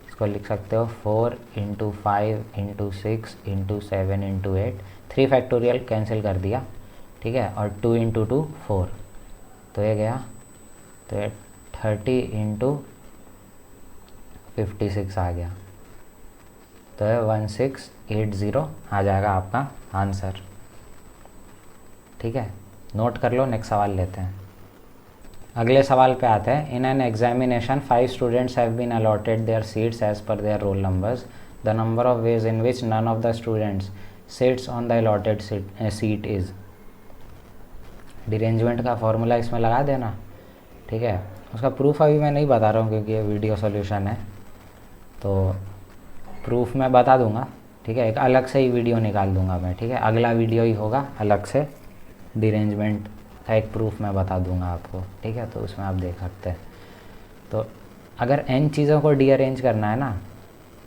इसको लिख सकते हो 4 into 5 into 6 into 7 into 8, 3 factorial cancel कर दिया, ठीक है, और 2 इंटू 2 4, तो ये गया, तो ये 30 इंटू 56 आ गया, तो ये 1680 आ जाएगा आपका आंसर, ठीक है। नोट कर लो, नेक्स्ट सवाल लेते हैं। अगले सवाल पे आते हैं। In an examination 5 students have been allotted their seats as per their roll numbers, the number of ways in which none of the students sits on the allotted seat is. Derangement का फॉर्मूला इसमें लगा देना, ठीक है। उसका प्रूफ अभी मैं नहीं बता रहा हूँ क्योंकि ये वीडियो सॉल्यूशन है, तो प्रूफ मैं बता दूंगा, ठीक है, एक अलग से ही वीडियो निकाल दूंगा मैं, ठीक है, अगला वीडियो ही होगा अलग से, डिरेंजमेंट का एक प्रूफ मैं बता दूंगा आपको, ठीक है, तो उसमें आप देख सकते हैं। तो अगर n चीज़ों को रीअरेंज करना है ना,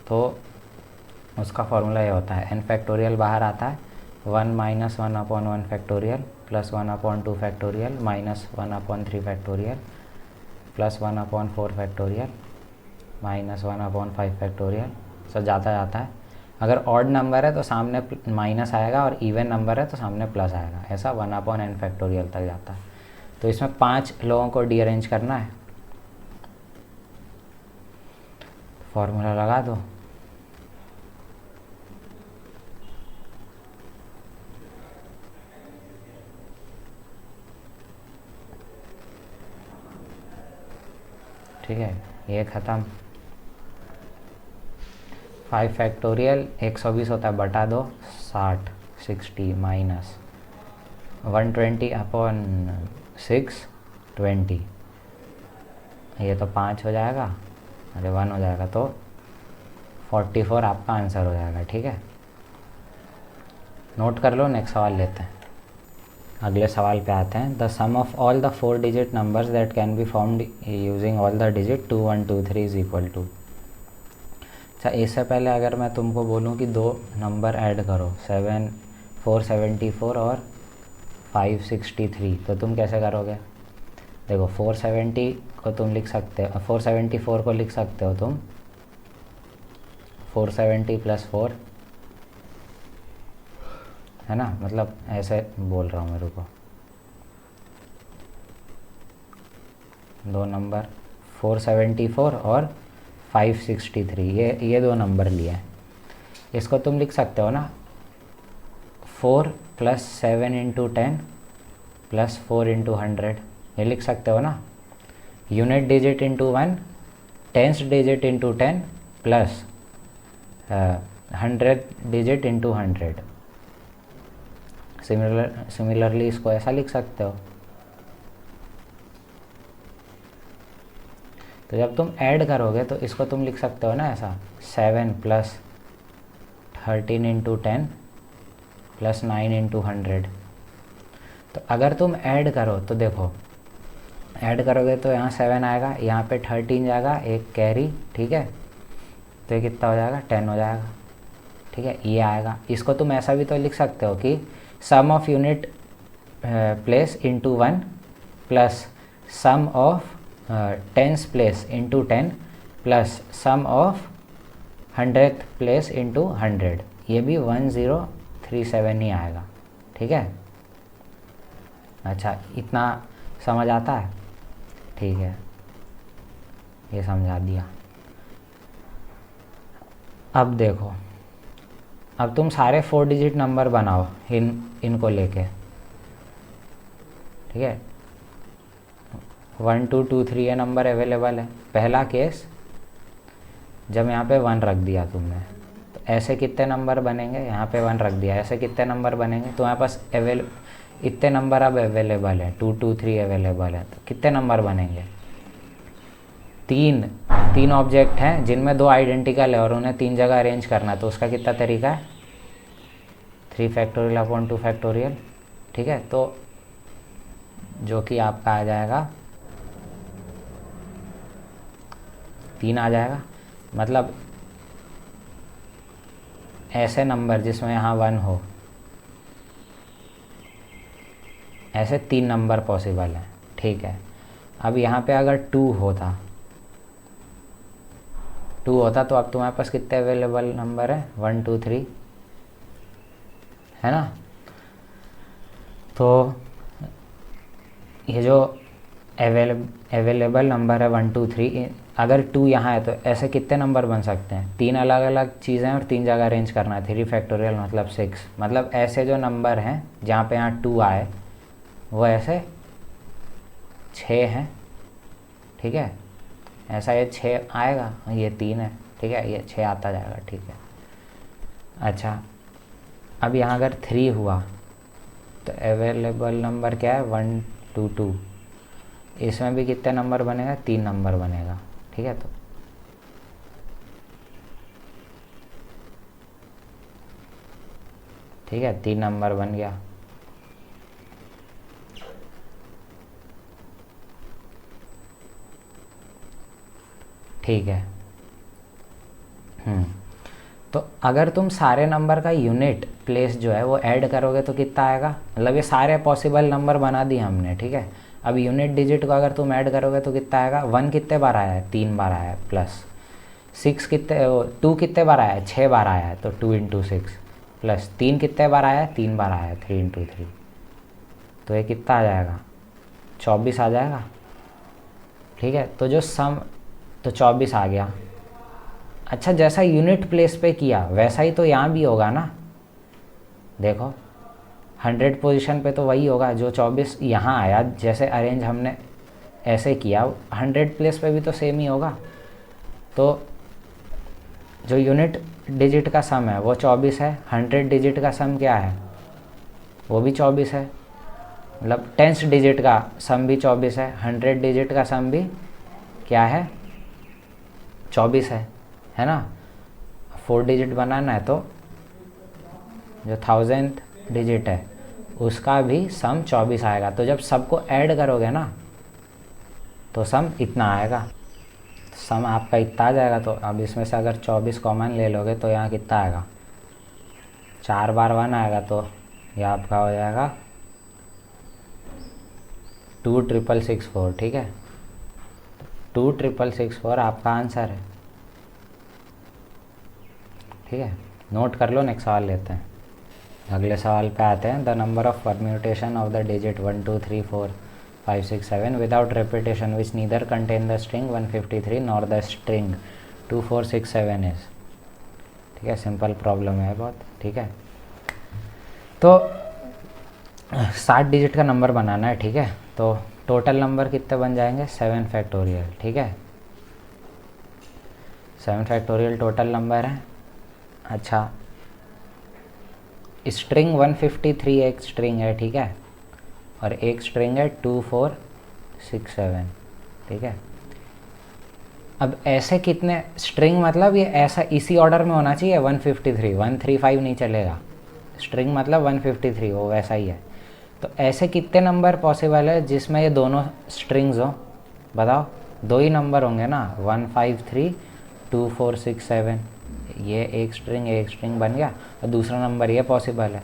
तो उसका फॉर्मूला ये होता है, n फैक्टोरियल बाहर आता है, 1 minus 1 upon 1 factorial plus 1 upon 2 factorial minus 1 upon 3 factorial plus 1 upon 4 factorial minus 1 upon 5 factorial, सब जाता जाता है। अगर ऑड नंबर है तो सामने माइनस आएगा और इवन नंबर है तो सामने प्लस आएगा, ऐसा 1 अपॉन n फैक्टोरियल तक जाता है। तो इसमें 5 लोगों को रीअरेंज करना है, फॉर्मूला लगा दो, ठीक है, ये ख़त्म। 5 फैक्टोरियल 120 होता है, बटा दो 60 60 माइनस 120 अपॉन 6 20, ये तो 5 हो जाएगा, अरे 1 हो जाएगा, तो 44 आपका आंसर हो जाएगा, ठीक है। नोट कर लो, नेक्स्ट सवाल लेते हैं। अगले सवाल पे आते हैं। The sum of all the 4 digit numbers that can be formed using all the digit 2 1 2 3 is equal to. अच्छा, इससे पहले अगर मैं तुमको बोलूँ कि 2 नंबर ऐड करो, 474 और 563, तो तुम कैसे करोगे? देखो 470 को तुम लिख सकते हो, 474 को लिख सकते हो तुम 470 + 4, है ना, मतलब ऐसे बोल रहा हूँ मेरे को, 2 नंबर 474 और 563, ये 2 नंबर लिए हैं। इसको तुम लिख सकते हो ना 4 + 7 × 10 + 4 × 100, ये लिख सकते हो ना। Unit digit into 1, tens digit into 10 plus 100 digit into 100। Similarly इसको ऐसा लिख सकते हो। तो जब तुम ऐड करोगे तो इसको तुम लिख सकते हो ना ऐसा, 7 + 13 × 10 + 9 × 100। तो अगर तुम ऐड करो तो देखो, ऐड करोगे तो यहाँ 7 आएगा, यहाँ पे 13 जाएगा, एक कैरी, ठीक है, तो ये कितना हो जाएगा, 10 हो जाएगा, ठीक है, ये आएगा। इसको तुम ऐसा भी तो लिख सकते हो कि sum of unit place into 1 plus sum of tens place into 10 plus sum of 100th place into 100, ये भी 1037 ही आएगा, ठीक है। अच्छा, इतना समझ आता है, ठीक है, ये समझा दिया। अब देखो, अब तुम सारे 4 डिजिट नंबर बनाओ इनको लेके, ठीक है, 1 2 2 3 ये नंबर अवेलेबल है। पहला केस, जब यहाँ पे 1 रख दिया तुमने, तो ऐसे कितने नंबर बनेंगे, यहाँ पे 1 रख दिया, ऐसे कितने नंबर बनेंगे, तुम्हारे पास इतने नंबर अब अवेलेबल है, 2 2 3 अवेलेबल है, तो कितने नंबर बनेंगे, तीन ऑब्जेक्ट हैं जिनमें 2 आइडेंटिकल है और उन्हें 3 जगह अरेंज करना है, तो उसका कितना तरीका है, 3 फैक्टोरियल अपॉन 2 फैक्टोरियल। ठीक है, तो जो कि आपका आ जाएगा 3 आ जाएगा। मतलब ऐसे नंबर जिसमें यहाँ 1 हो, ऐसे 3 नंबर पॉसिबल हैं। ठीक है, अब यहाँ पे अगर 2 होता तो अब तुम्हारे पास कितने अवेलेबल नंबर है, 1 2 3, है ना। तो ये जो अवेलेबल नंबर है 1 2 3, अगर 2 यहाँ है तो ऐसे कितने नंबर बन सकते हैं, 3 अलग अलग चीज़ें और 3 जगह अरेंज करना है, 3 फैक्टोरियल मतलब 6। मतलब ऐसे जो नंबर हैं जहाँ पे यहाँ 2 आए वो ऐसे 6 हैं। ठीक है, ऐसा ये 6 आएगा, ये 3 है। ठीक है, ये 6 आता जाएगा। ठीक है, अच्छा अब यहाँ अगर 3 हुआ तो अवेलेबल नंबर क्या है, 1 2 2, इसमें भी कितने नंबर बनेगा, 3 नंबर बनेगा। ठीक है, तो ठीक है 3 नंबर बन गया। ठीक है, तो अगर तुम सारे नंबर का यूनिट प्लेस जो है वो ऐड करोगे तो कितना आएगा, मतलब ये सारे पॉसिबल नंबर बना दिए हमने। ठीक है, अब यूनिट डिजिट को अगर तुम ऐड करोगे तो कितना आएगा, 1 कितने बार आया है, 3 बार आया है, प्लस 6 कितने 2 कितने बार आया है, 6 बार आया है, तो 2 इंटू 6, प्लस 3 कितने बार आया है, 3 बार आया है, 3 इंटू 3, तो ये कितना आ जाएगा, 24 आ जाएगा। ठीक है, तो जो सम, तो 24 आ गया। अच्छा, जैसा यूनिट प्लेस पे किया वैसा ही तो यहाँ भी होगा ना। देखो 100 पोजीशन पे तो वही होगा, जो 24 यहाँ आया, जैसे अरेंज हमने ऐसे किया, 100 प्लेस पे भी तो सेम ही होगा। तो जो यूनिट डिजिट का सम है वो 24 है, 100 डिजिट का सम क्या है, वो भी 24 है। मतलब 10th डिजिट का सम भी 24 है, 100 डिजिट का सम भी क्या है, 24 है ना। 4 डिजिट बनाना है तो जो 1000th डिजिट है उसका भी सम 24 आएगा। तो जब सबको ऐड करोगे ना तो सम इतना आएगा, सम आपका इतना आ जाएगा। तो अब इसमें से अगर 24 कॉमन ले लोगे तो यहाँ कितना आएगा, 4 बार 1 आएगा, तो यह आपका हो जाएगा 2,664। ठीक है, 2,664 आपका आंसर है। ठीक है, नोट कर लो, नेक्स्ट सवाल लेते हैं। अगले सवाल पे आते हैं। The number of permutation of the digit 1 2 3 4 5 6 7 without repetition which neither contain the string 153 nor the string 2 4 6 7 is. ठीक है, सिंपल प्रॉब्लम है बहुत। ठीक है, तो 60 डिजिट का नंबर बनाना है। ठीक है, तो टोटल नंबर कितने बन जाएंगे, 7 फैक्टोरियल। ठीक है, 7 फैक्टोरियल टोटल नंबर है। अच्छा, स्ट्रिंग 153 एक स्ट्रिंग है। ठीक है, और एक स्ट्रिंग है 2 4 6 7। ठीक है, अब ऐसे कितने स्ट्रिंग, मतलब ये ऐसा इसी ऑर्डर में होना चाहिए, 153 135 नहीं चलेगा। स्ट्रिंग मतलब 153 वो वैसा ही है। तो ऐसे कितने नंबर पॉसिबल है जिसमें ये दोनों स्ट्रिंग्स हो, बताओ। 2 ही नंबर होंगे ना, 153 2 4 6 7, ये एक स्ट्रिंग बन गया, और दूसरा नंबर ये पॉसिबल है।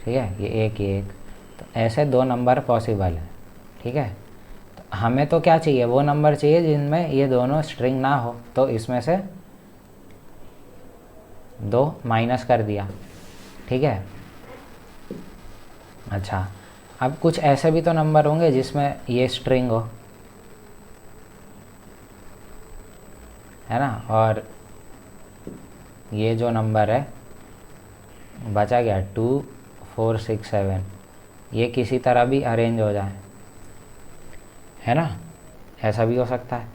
ठीक है, ये एक, तो ऐसे 2 नंबर पॉसिबल है। ठीक है, तो हमें तो क्या चाहिए, वो नंबर चाहिए जिनमें ये दोनों स्ट्रिंग ना हो, तो इसमें से 2 माइनस कर दिया। ठीक है, अच्छा अब कुछ ऐसे भी तो नंबर होंगे जिसमें ये स्ट्रिंग हो, है ना, और ये जो नंबर है बचा गया 2 4 6 7, ये किसी तरह भी अरेंज हो जाए, है ना, ऐसा भी हो सकता है।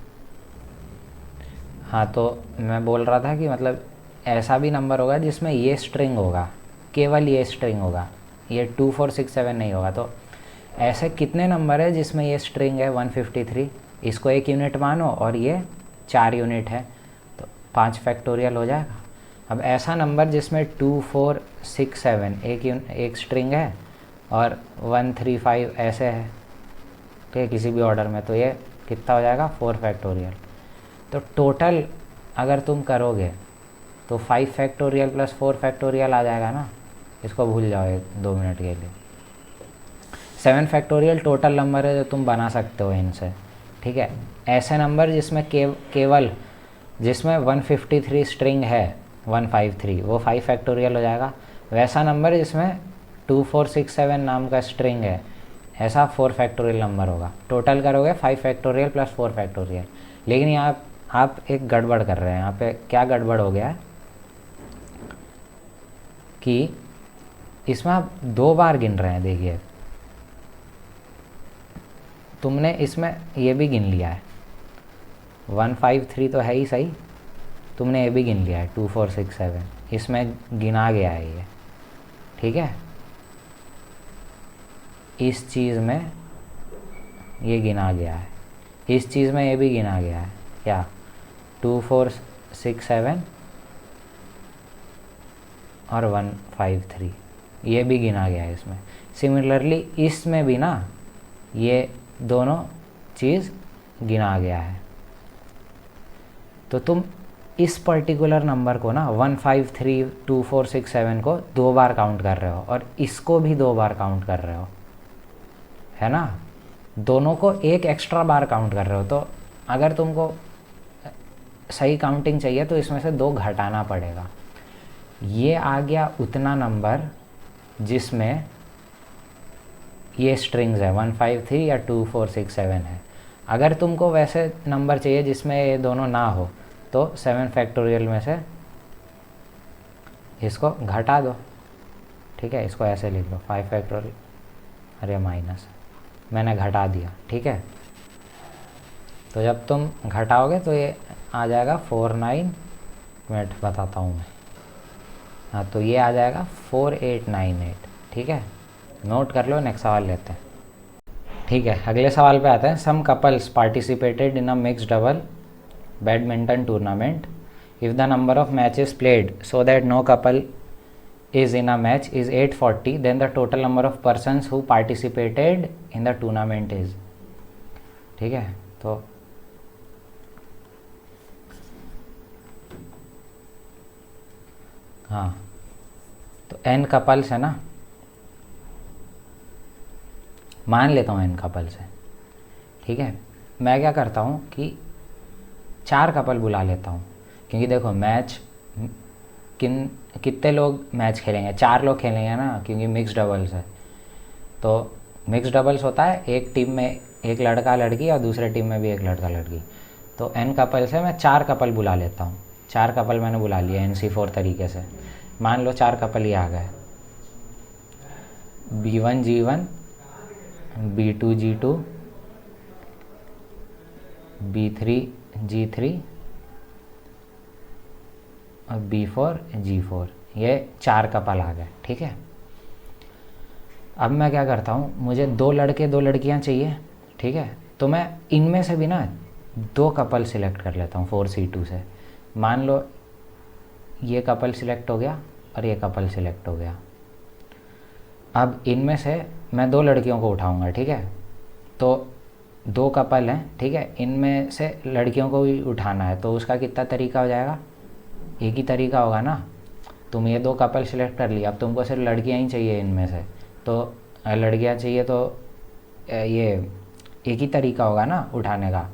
हाँ, तो मैं बोल रहा था कि मतलब ऐसा भी नंबर होगा जिसमें ये स्ट्रिंग होगा, केवल ये स्ट्रिंग होगा, ये 2 4 6 7 नहीं होगा। तो ऐसे कितने नंबर है जिसमें ये स्ट्रिंग है 153, इसको 1 यूनिट मानो और ये 4 यूनिट है, तो 5 फैक्टोरियल हो जाएगा। अब ऐसा नंबर जिसमें 2 4 6 7 एक स्ट्रिंग है और 1 3 5 ऐसे है, ठीक है, किसी भी ऑर्डर में, तो ये कितना हो जाएगा 4 फैक्टोरियल। तो टोटल अगर तुम करोगे तो 5 फैक्टोरियल प्लस 4 फैक्टोरियल आ जाएगा ना, इसको भूल जाओ 2 मिनट के लिए। 7 फैक्टोरियल टोटल नंबर है जो तुम बना सकते हो इनसे, ठीक है। ऐसे नंबर जिसमें केवल जिसमें 153 स्ट्रिंग है 153, वो 5 फैक्टोरियल हो जाएगा। वैसा नंबर जिसमें 2 4 6 7 नाम का स्ट्रिंग है, ऐसा 4 फैक्टोरियल नंबर होगा। टोटल करोगे 5 फैक्टोरियल प्लस 4 फैक्टोरियल। लेकिन यहाँ आप एक गड़बड़ कर रहे हैं। यहाँ पे क्या गड़बड़ हो गया है कि इसमें आप 2 बार गिन रहे हैं। देखिए, तुमने इसमें ये भी गिन लिया है 153 तो है ही सही, तुमने ये भी गिन लिया है 2 4 6 7, इसमें गिना गया है ये, ठीक है। इस चीज़ में ये गिना गया है, इस चीज़ में ये भी गिना गया है, क्या 2 4 6 7 और 153 ये भी गिना गया है इसमें। सिमिलरली इसमें भी ना ये दोनों चीज़ गिना गया है। तो तुम इस पर्टिकुलर नंबर को ना 153 2 4 6 7 को 2 बार काउंट कर रहे हो और इसको भी 2 बार काउंट कर रहे हो, है ना। दोनों को एक एक्स्ट्रा बार काउंट कर रहे हो। तो अगर तुमको सही काउंटिंग चाहिए तो इसमें से 2 घटाना पड़ेगा। ये आ गया उतना नंबर जिसमें ये स्ट्रिंग्स है 153 या 2 4 6 7 है। अगर तुमको वैसे नंबर चाहिए जिसमें ये दोनों ना हो तो 7 फैक्टोरियल में से इसको घटा दो, ठीक है। इसको ऐसे लिख लो 5 फैक्टोरियल, अरे माइनस मैंने घटा दिया, ठीक है। तो जब तुम घटाओगे तो ये आ जाएगा 49, मिनट बताता हूँ मैं, हाँ, तो ये आ जाएगा 4898, ठीक है। नोट कर लो, नेक्स्ट सवाल लेते हैं, ठीक है। अगले सवाल पे आते हैं। Some couples participated in a mix double badminton tournament. If the number of matches played so that no couple is in a match is 840, then the total number of persons who participated in the tournament is, ठीक है। तो हाँ, तो n कपल्स है ना, मान लेता हूँ n कपल्स है, ठीक है। मैं क्या करता हूँ कि 4 कपल बुला लेता हूँ, क्योंकि देखो मैच कितने लोग मैच खेलेंगे, 4 लोग खेलेंगे ना, क्योंकि मिक्स डबल्स है। तो मिक्स डबल्स होता है एक टीम में एक लड़का लड़की और दूसरे टीम में भी एक लड़का लड़की। तो n कपल्स है, मैं 4 कपल बुला लेता हूँ। 4 कपल मैंने बुला लिया NC4 तरीके से। मान लो 4 कपल ये आ गए, B1 G1, B2 G2, B3 G3 और B4 G4, ये 4 कपल आ गए, ठीक है। अब मैं क्या करता हूँ, मुझे 2 लड़के 2 लड़कियाँ चाहिए, ठीक है। तो मैं इनमें से भी ना 2 कपल सिलेक्ट कर लेता हूँ 4C2 से। मान लो ये कपल सिलेक्ट हो गया और ये कपल सिलेक्ट हो गया। अब इनमें से मैं 2 लड़कियों को उठाऊँगा, ठीक है। तो 2 कपल हैं, ठीक है, इनमें से लड़कियों को भी उठाना है, तो उसका कितना तरीका हो जाएगा, एक ही तरीका होगा ना। तुम ये 2 कपल सिलेक्ट कर लिया, अब तुमको सिर्फ लड़कियाँ ही चाहिए इनमें से, तो लड़कियाँ चाहिए तो ये एक ही तरीका होगा ना उठाने का,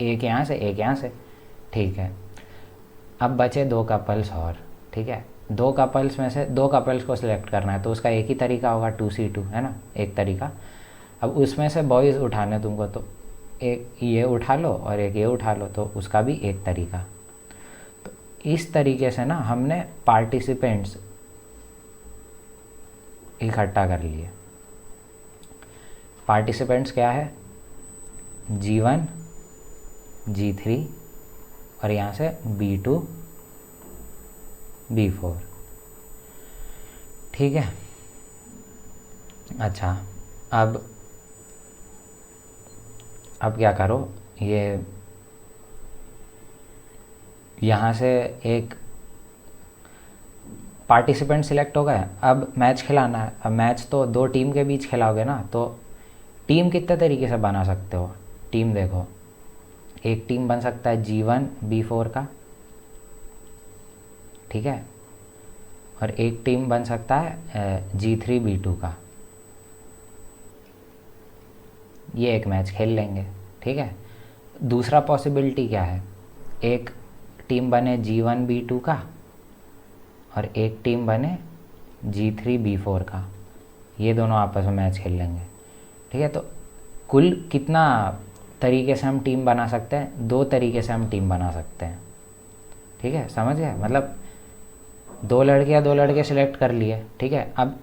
एक यहाँ से एक यहाँ से, ठीक है। अब बचे 2 कपल्स और, ठीक है। 2 कपल्स में से 2 कपल्स को सिलेक्ट करना है, तो उसका एक ही तरीका होगा 2C2, है ना, एक तरीका। अब उसमें से बॉयज़ उठाने तुमको, तो एक ये उठा लो और एक ये उठा लो, तो उसका भी एक तरीका। तो इस तरीके से ना हमने पार्टिसिपेंट्स इकट्ठा कर लिए। पार्टिसिपेंट्स क्या है, G1 G3 और यहाँ से B2 B4, ठीक है। अच्छा, अब क्या करो, ये यहाँ से एक पार्टिसिपेंट सिलेक्ट हो गए। अब मैच खिलाना है। अब मैच तो दो टीम के बीच खिलाओगे ना, तो टीम कितने तरीके से बना सकते हो। टीम देखो, एक टीम बन सकता है G1 B4 का, ठीक है, और एक टीम बन सकता है G3 B2 का। ये एक मैच खेल लेंगे, ठीक है। दूसरा पॉसिबिलिटी क्या है, एक टीम बने G1 B2 का और एक टीम बने G3 B4 का। ये दोनों आपस में मैच खेल लेंगे, ठीक है। तो कुल कितना तरीके से हम टीम बना सकते हैं, दो तरीके से हम टीम बना सकते हैं, ठीक है। समझ गए, मतलब दो लड़के सिलेक्ट कर लिए, ठीक है। अब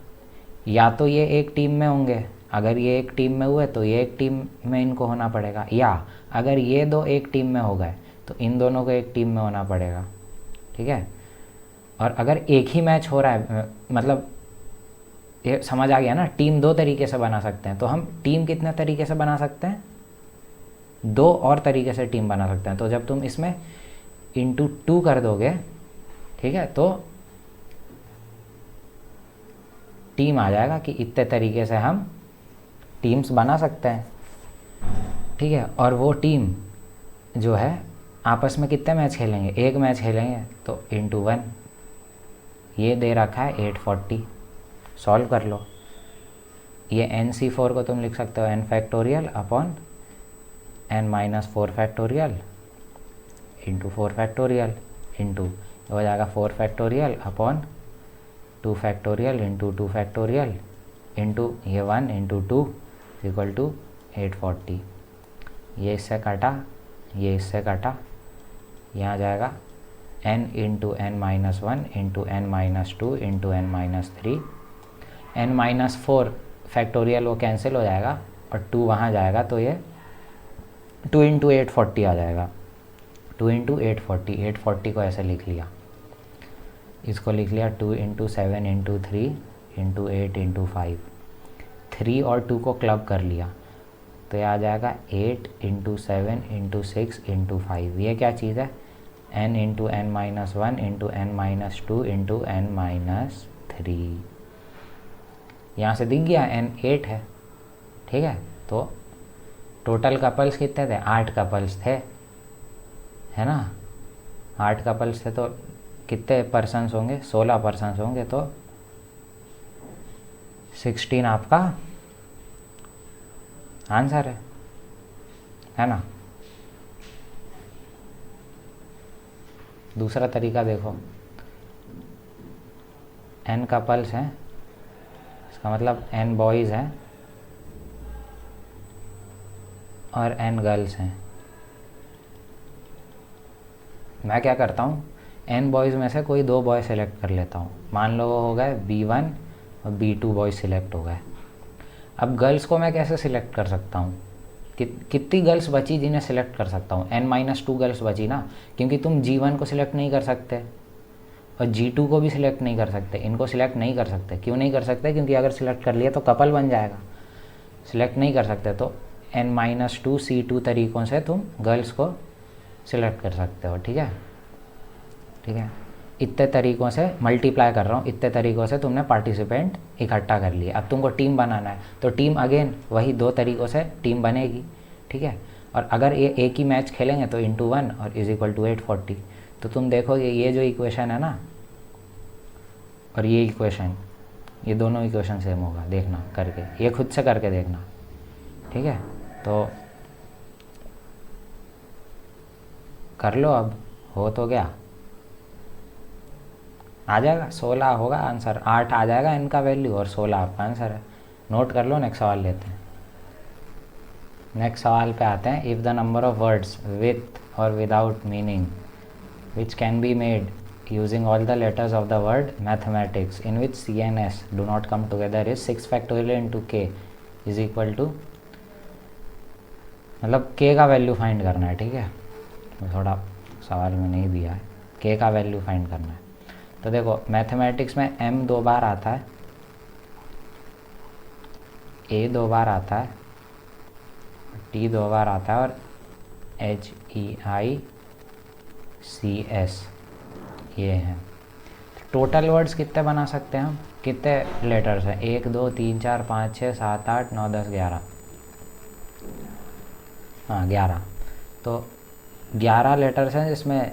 या तो ये एक टीम में होंगे, अगर ये एक टीम में हुए तो ये एक टीम में इनको होना पड़ेगा, या अगर ये दो एक टीम में हो गए तो इन दोनों को एक टीम में होना पड़ेगा, ठीक है। और अगर एक ही मैच हो रहा है, मतलब ये समझ आ गया ना, टीम दो तरीके से बना सकते हैं। तो हम टीम कितने तरीके से बना सकते हैं, दो और तरीके से टीम बना सकते हैं। तो जब तुम इसमें इंटू 2 कर दोगे, ठीक है, तो टीम आ जाएगा कि इतने तरीके से हम टीम्स बना सकते हैं, ठीक है। और वो टीम जो है आपस में कितने मैच खेलेंगे, एक मैच खेलेंगे, तो इंटू 1, ये दे रखा है 840। सॉल्व कर लो। ये NC4 को तुम लिख सकते हो n factorial upon n-4 factorial into 4 factorial into हो जाएगा 4 factorial upon 2 factorial into 2 factorial into ये 1 इंटू 2 इक्वल टू 840। ये इससे काटा, ये इससे काटा, यहाँ जाएगा n into n-1 into n-2 into n-3, n-4 factorial वो कैंसिल हो जाएगा और 2 वहाँ जाएगा, तो ये 2 इंटू 840 आ जाएगा। 2 इंटू 840, 840 को ऐसे लिख लिया, इसको लिख लिया 2 इंटू 7 इंटू 3 इंटू 8 इंटू 5, 3 और 2 को क्लब कर लिया, तो ये आ जाएगा 8 इंटू 7 इंटू 6 इंटू 5। ये क्या चीज़ है, n into n-1 into n-2 into n-3। यहाँ से दिख गया n 8 है, ठीक है। तो टोटल कपल्स कितने थे, 8 कपल्स थे, है ना। 8 कपल्स थे, तो कितने पर्सन्स होंगे, 16 पर्सन्स होंगे, तो 16 आपका आंसर है ना। दूसरा तरीका देखो, n कपल्स हैं, इसका मतलब n बॉयज़ हैं और n गर्ल्स हैं। मैं क्या करता हूँ, n बॉयज़ में से कोई 2 बॉय सेलेक्ट कर लेता हूँ। मान लो वो हो गए B1 और B2 बॉयज़ सिलेक्ट हो गए। अब गर्ल्स को मैं कैसे सिलेक्ट कर सकता हूँ, कितनी गर्ल्स बची जिन्हें सिलेक्ट कर सकता हूँ, n-2 गर्ल्स बची ना, क्योंकि तुम G1 को सिलेक्ट नहीं कर सकते और G2 को भी सिलेक्ट नहीं कर सकते। इनको सिलेक्ट नहीं कर सकते, क्यों नहीं कर सकते, क्योंकि अगर सिलेक्ट कर लिया तो कपल बन जाएगा। सिलेक्ट नहीं कर सकते, तो n-2 C2 तरीक़ों से तुम गर्ल्स को सिलेक्ट कर सकते हो, ठीक है, ठीक है। इतने तरीक़ों से मल्टीप्लाई कर रहा हूँ, इतने तरीक़ों से तुमने पार्टिसिपेंट इकट्ठा कर लिए। अब तुमको टीम बनाना है, तो टीम अगेन वही 2 तरीक़ों से टीम बनेगी, ठीक है। और अगर ये एक ही मैच खेलेंगे तो इंटू 1 और इज इक्वल टू 840। तो तुम देखोगे ये जो इक्वेशन है ना और ये इक्वेशन, ये दोनों इक्वेशन सेम होगा, देखना करके, ये खुद से करके देखना, ठीक है। तो कर लो, अब हो तो गया, आ जाएगा 16 होगा आंसर, 8 आ जाएगा इनका वैल्यू और 16 आपका आंसर है। नोट कर लो, नेक्स्ट सवाल लेते हैं। नेक्स्ट सवाल पे आते हैं। If the number of words with और without meaning which can be made using all the letters of the word mathematics in which C and S do not come together is 6 factorial into K is equal to, मतलब K का वैल्यू फाइंड करना है, ठीक है। थोड़ा सवाल में नहीं दिया है, k का वैल्यू फाइंड करना है। तो देखो मैथमेटिक्स में m 2 बार आता है, a 2 बार आता है, t 2 बार आता है और HEICS ये हैं। टोटल वर्ड्स कितने बना सकते हैं हम, कितने लेटर्स हैं, 1 2 3 4 5 6 7 8 9 10 11, हाँ 11। तो 11 लेटर्स हैं जिसमें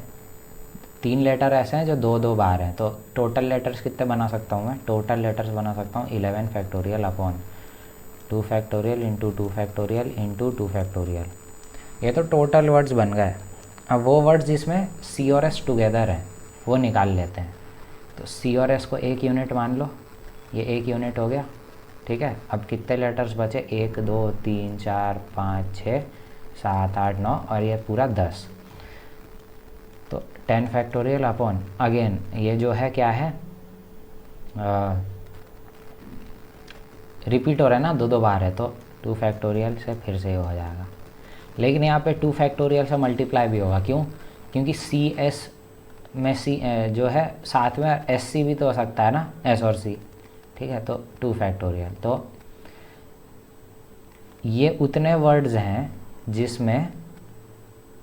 3 लेटर ऐसे हैं जो 2 2 बार हैं। तो टोटल लेटर्स कितने बना सकता हूँ मैं, टोटल लेटर्स बना सकता हूँ 11 factorial upon 2 factorial into 2 factorial into 2 factorial. ये तो टोटल वर्ड्स बन गए। अब वो वर्ड्स जिसमें सी और एस टुगेदर हैं वो निकाल लेते हैं। तो सी और एस को एक यूनिट मान लो, ये एक यूनिट हो गया, ठीक है। अब कितने लेटर्स बचे, 1 2 3 4 5 6 7 8 9 और ये पूरा 10। तो 10 फैक्टोरियल अपॉन अगेन ये जो है क्या है, रिपीट हो रहा है ना, 2 2 बार है, तो 2 फैक्टोरियल से फिर से हो जाएगा। लेकिन यहाँ पे 2 फैक्टोरियल से मल्टीप्लाई भी होगा, क्यों, क्योंकि सी एस में सी जो है साथ में एस सी भी तो हो सकता है ना, एस और सी, ठीक है। तो 2 फैक्टोरियल, तो ये उतने वर्ड्स हैं जिसमें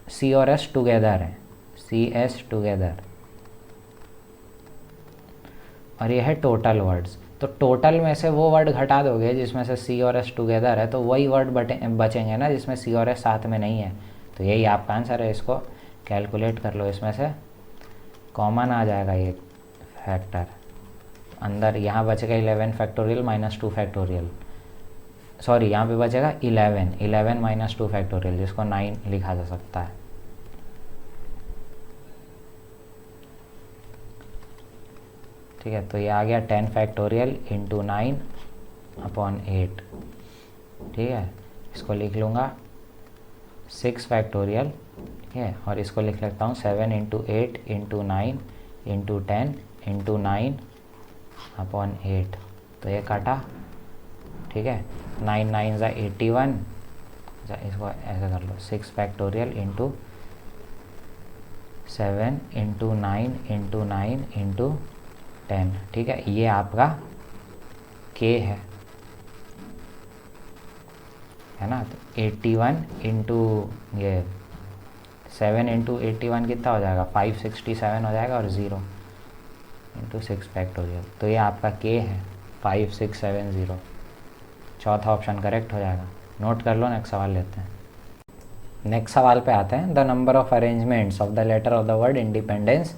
सी और एस टुगेदर हैं, सी एस टुगेदर, और ये है टोटल वर्ड्स। तो टोटल में से वो वर्ड घटा दोगे जिसमें से सी और एस टुगेदर है, तो वही वर्ड बचेंगे ना जिसमें सी और एस साथ में नहीं है। तो यही आपका आंसर है, इसको कैलकुलेट कर लो, इसमें से कॉमन आ जाएगा ये फैक्टर अंदर। यहाँ बचेगा 11 फैक्टोरियल माइनस 2 फैक्टोरियल, सॉरी यहाँ पे बचेगा 11 माइनस 2 फैक्टोरियल, जिसको 9 लिखा जा सकता है। ठीक है, तो ये आ गया 10 फैक्टोरियल इंटू 9 अपॉन 8, ठीक है। इसको लिख लूँगा 6 फैक्टोरियल, ठीक है, और इसको लिख लेता हूँ 7 into 8 into 9 into 10 into 9 upon 8। तो ये काटा, ठीक है, 9 9 ज़ा 81, इसको ऐसे कर लो 6 factorial into 7 into 9 into 9 into 10, ठीक है। ये आपका k है ना। तो 81 इंटू ये 7 इंटू 81 कितना हो जाएगा, 567 हो जाएगा, और 0 इंटू 6 फैक्टोरियल। तो ये आपका k है 5670, चौथा ऑप्शन करेक्ट हो जाएगा। नोट कर लो, नेक्स्ट सवाल लेते हैं। नेक्स्ट सवाल पे आते हैं। The number of arrangements of the letter of the word independence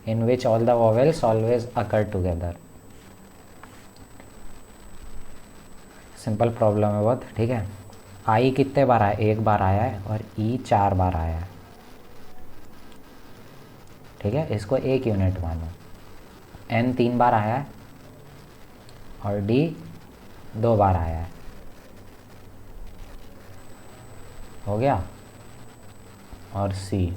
in which all the vowels always occur together. Simple problem है बहुत, ठीक है। आई कितने बार आया, एक बार आया है, और ई 4 बार आया है, ठीक है। इसको एक यूनिट मानो। एन 3 बार आया है और डी 2 बार आया है, हो गया। और सी,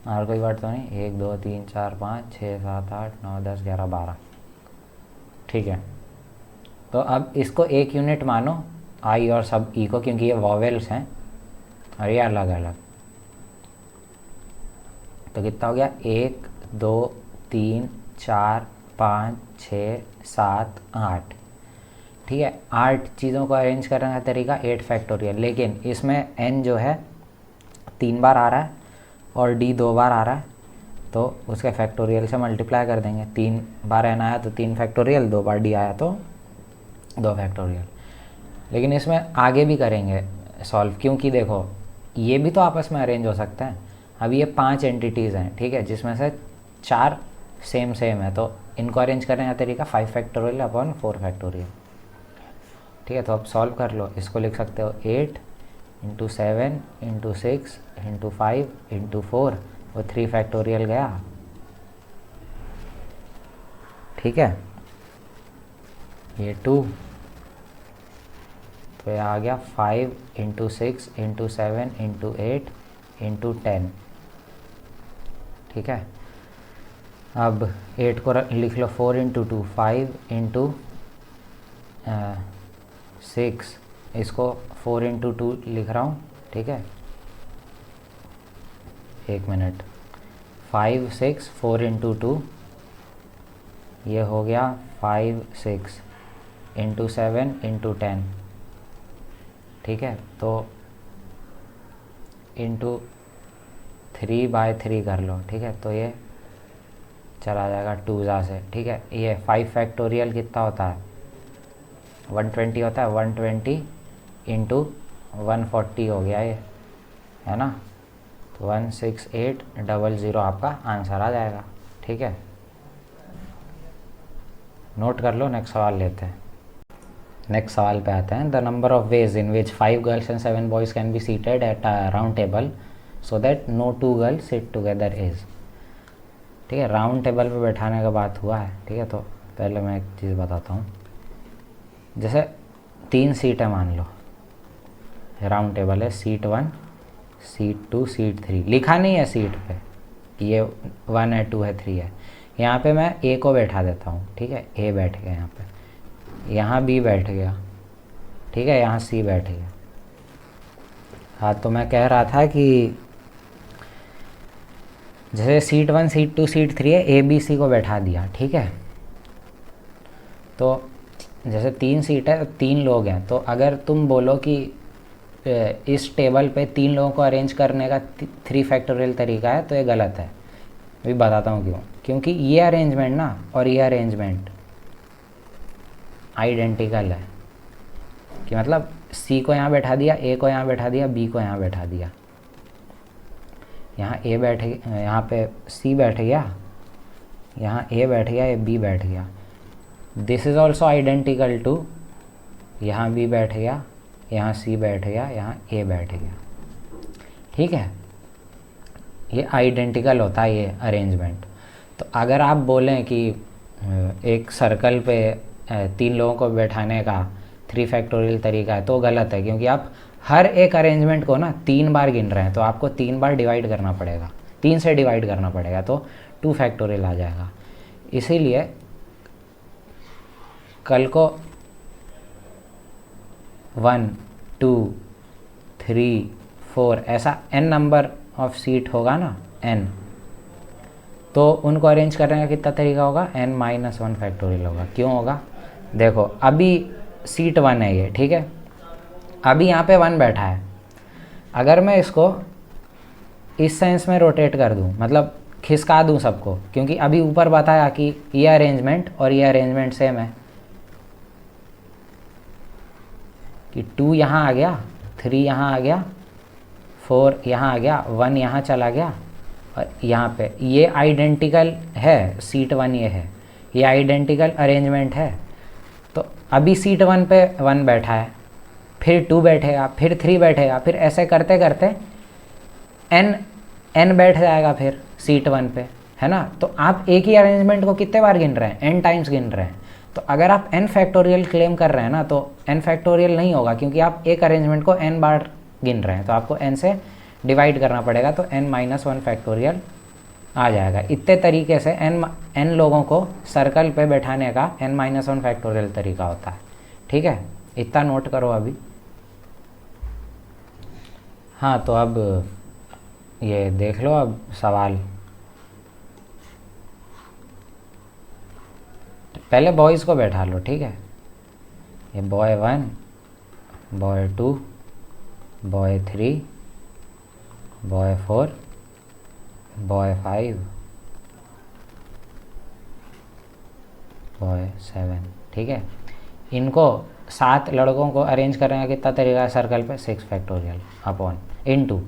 और कोई वर्ड तो नहीं, 1 2 3 4 5 6 7 8 9 10 11 12, ठीक है। तो अब इसको एक यूनिट मानो, आई और सब ई को, क्योंकि ये वॉवेल्स हैं और ये अलग अलग। तो कितना हो गया, 1 2 3 4 5 6 7 8, ठीक है। 8 चीज़ों को अरेंज करने का तरीका 8 फैक्टोरियल, लेकिन इसमें n जो है 3 बार आ रहा है और d 2 बार आ रहा है, तो उसके फैक्टोरियल से मल्टीप्लाई कर देंगे। 3 बार n आया तो 3 फैक्टोरियल, 2 बार d आया तो 2 फैक्टोरियल। लेकिन इसमें आगे भी करेंगे सॉल्व, क्योंकि देखो ये भी तो आपस में अरेंज हो सकते हैं। अब ये 5 एंटिटीज़ हैं, ठीक है, जिसमें से 4 सेम है, तो इनको अरेंज करने का तरीका 5 फैक्टोरियल अपॉन 4 फैक्टोरियल, ठीक है। तो अब सॉल्व कर लो, इसको लिख सकते हो 8 इंटू 7 इंटू 6 इंटू 5 इंटू 4, वो 3 फैक्टोरियल गया, ठीक है। ये 2, तो ये आ गया 5 इंटू 6 इंटू 7 इंटू 8 इंटू 10, ठीक है। अब 8 को लिख लो 4 इंटू 2, 5 इंटू 6, इसको 4 इंटू 2 लिख रहा हूँ, ठीक है। एक मिनट, 5 6 4 इंटू 2, ये हो गया 5 6 इंटू 7 इंटू 10, ठीक है। तो इंटू 3/3 कर लो, ठीक है। तो ये चला जाएगा 2 से, ठीक है। ये 5 फैक्टोरियल कितना होता है, 120 होता है, 120 इंटू 140 हो गया ये, है ना। तो 16800 आपका आंसर आ जाएगा, ठीक है। नोट कर लो, नेक्स्ट सवाल लेते हैं। नेक्स्ट सवाल पे आते हैं। The number of ways in which 5 girls and 7 boys can be seated at a round table so that no 2 girls sit together is, ठीक है। राउंड टेबल पे बैठाने का बात हुआ है, ठीक है। तो पहले मैं एक चीज़ बताता हूँ। जैसे 3 सीटें मान लो, राउंड टेबल है, सीट 1 सीट 2 सीट 3, लिखा नहीं है सीट पे कि ये 1 है 2 है 3 है। यहाँ पे मैं ए को बैठा देता हूँ, ठीक है। ए बैठ गया यहाँ पे, यहाँ बी बैठ गया, ठीक है, यहाँ सी बैठ गया। हाँ, तो मैं कह रहा था कि जैसे सीट 1 सीट 2 सीट 3 है, ए बी सी को बैठा दिया, ठीक है। तो जैसे 3 सीट है, 3 लोग हैं, तो अगर तुम बोलो कि इस टेबल पे 3 लोगों को अरेंज करने का 3 फैक्टोरियल तरीका है, तो ये गलत है। अभी बताता हूँ क्यों। क्योंकि ये अरेंजमेंट ना और ये अरेंजमेंट आइडेंटिकल है, कि मतलब सी को यहाँ बैठा दिया, ए को यहाँ बैठा दिया, बी को यहाँ बैठा दिया, यहाँ ए बैठ, यहाँ पे सी बैठ गया, यहाँ ए बैठ गया, ये बी बैठ गया। This is also identical to, यहाँ बी बैठ गया, यहाँ सी बैठ गया, यहाँ ए बैठ गया, ठीक है। ये आइडेंटिकल होता है ये अरेंजमेंट। तो अगर आप बोलें कि एक सर्कल पे 3 लोगों को बैठाने का 3 फैक्टोरियल तरीका है, तो गलत है। क्योंकि आप हर एक अरेंजमेंट को ना 3 बार गिन रहे हैं, तो आपको 3 बार डिवाइड करना पड़ेगा, 3 से डिवाइड करना पड़ेगा, तो 2 फैक्टोरियल आ जाएगा। इसीलिए कल को 1 2 3 4 ऐसा n नंबर ऑफ सीट होगा ना, n, तो उनको अरेंज करने का कितना तरीका होगा, n-1 फैक्टोरियल होगा। क्यों होगा, देखो अभी सीट 1 है ये, ठीक है। अभी यहाँ पे 1 बैठा है। अगर मैं इसको इस सेंस में रोटेट कर दूँ, मतलब खिसका दूँ सबको, क्योंकि अभी ऊपर बताया कि ये अरेंजमेंट और ये अरेंजमेंट सेम है, कि 2 यहाँ आ गया, 3 यहाँ आ गया, 4 यहाँ आ गया, 1 यहाँ चला गया, और यहाँ पे ये आइडेंटिकल है, सीट 1 ये है, ये आइडेंटिकल अरेंजमेंट है। तो अभी सीट 1 पे 1 बैठा है, फिर 2 बैठेगा, फिर 3 बैठेगा, फिर ऐसे करते करते n बैठ जाएगा फिर सीट 1 पे, है ना। तो आप एक ही अरेंजमेंट को कितने बार गिन रहे हैं, n टाइम्स गिन रहे हैं। तो अगर आप n फैक्टोरियल क्लेम कर रहे हैं ना, तो n फैक्टोरियल नहीं होगा, क्योंकि आप एक अरेंजमेंट को n बार गिन रहे हैं, तो आपको n से डिवाइड करना पड़ेगा, तो n-1 फैक्टोरियल आ जाएगा। इतने तरीके से n लोगों को सर्कल पे बैठाने का n-1 फैक्टोरियल तरीका होता है, ठीक है। इतना नोट करो अभी। हाँ, तो अब ये देख लो अब सवाल। पहले बॉयज़ को बैठा लो, ठीक है। ये boy 1 boy 2 boy 3 boy 4 boy 5 boy 7, ठीक है। इनको 7 लड़कों को अरेंज करने का कितना तरीका है सर्कल पे, 6 फैक्टोरियल अपॉन इनटू।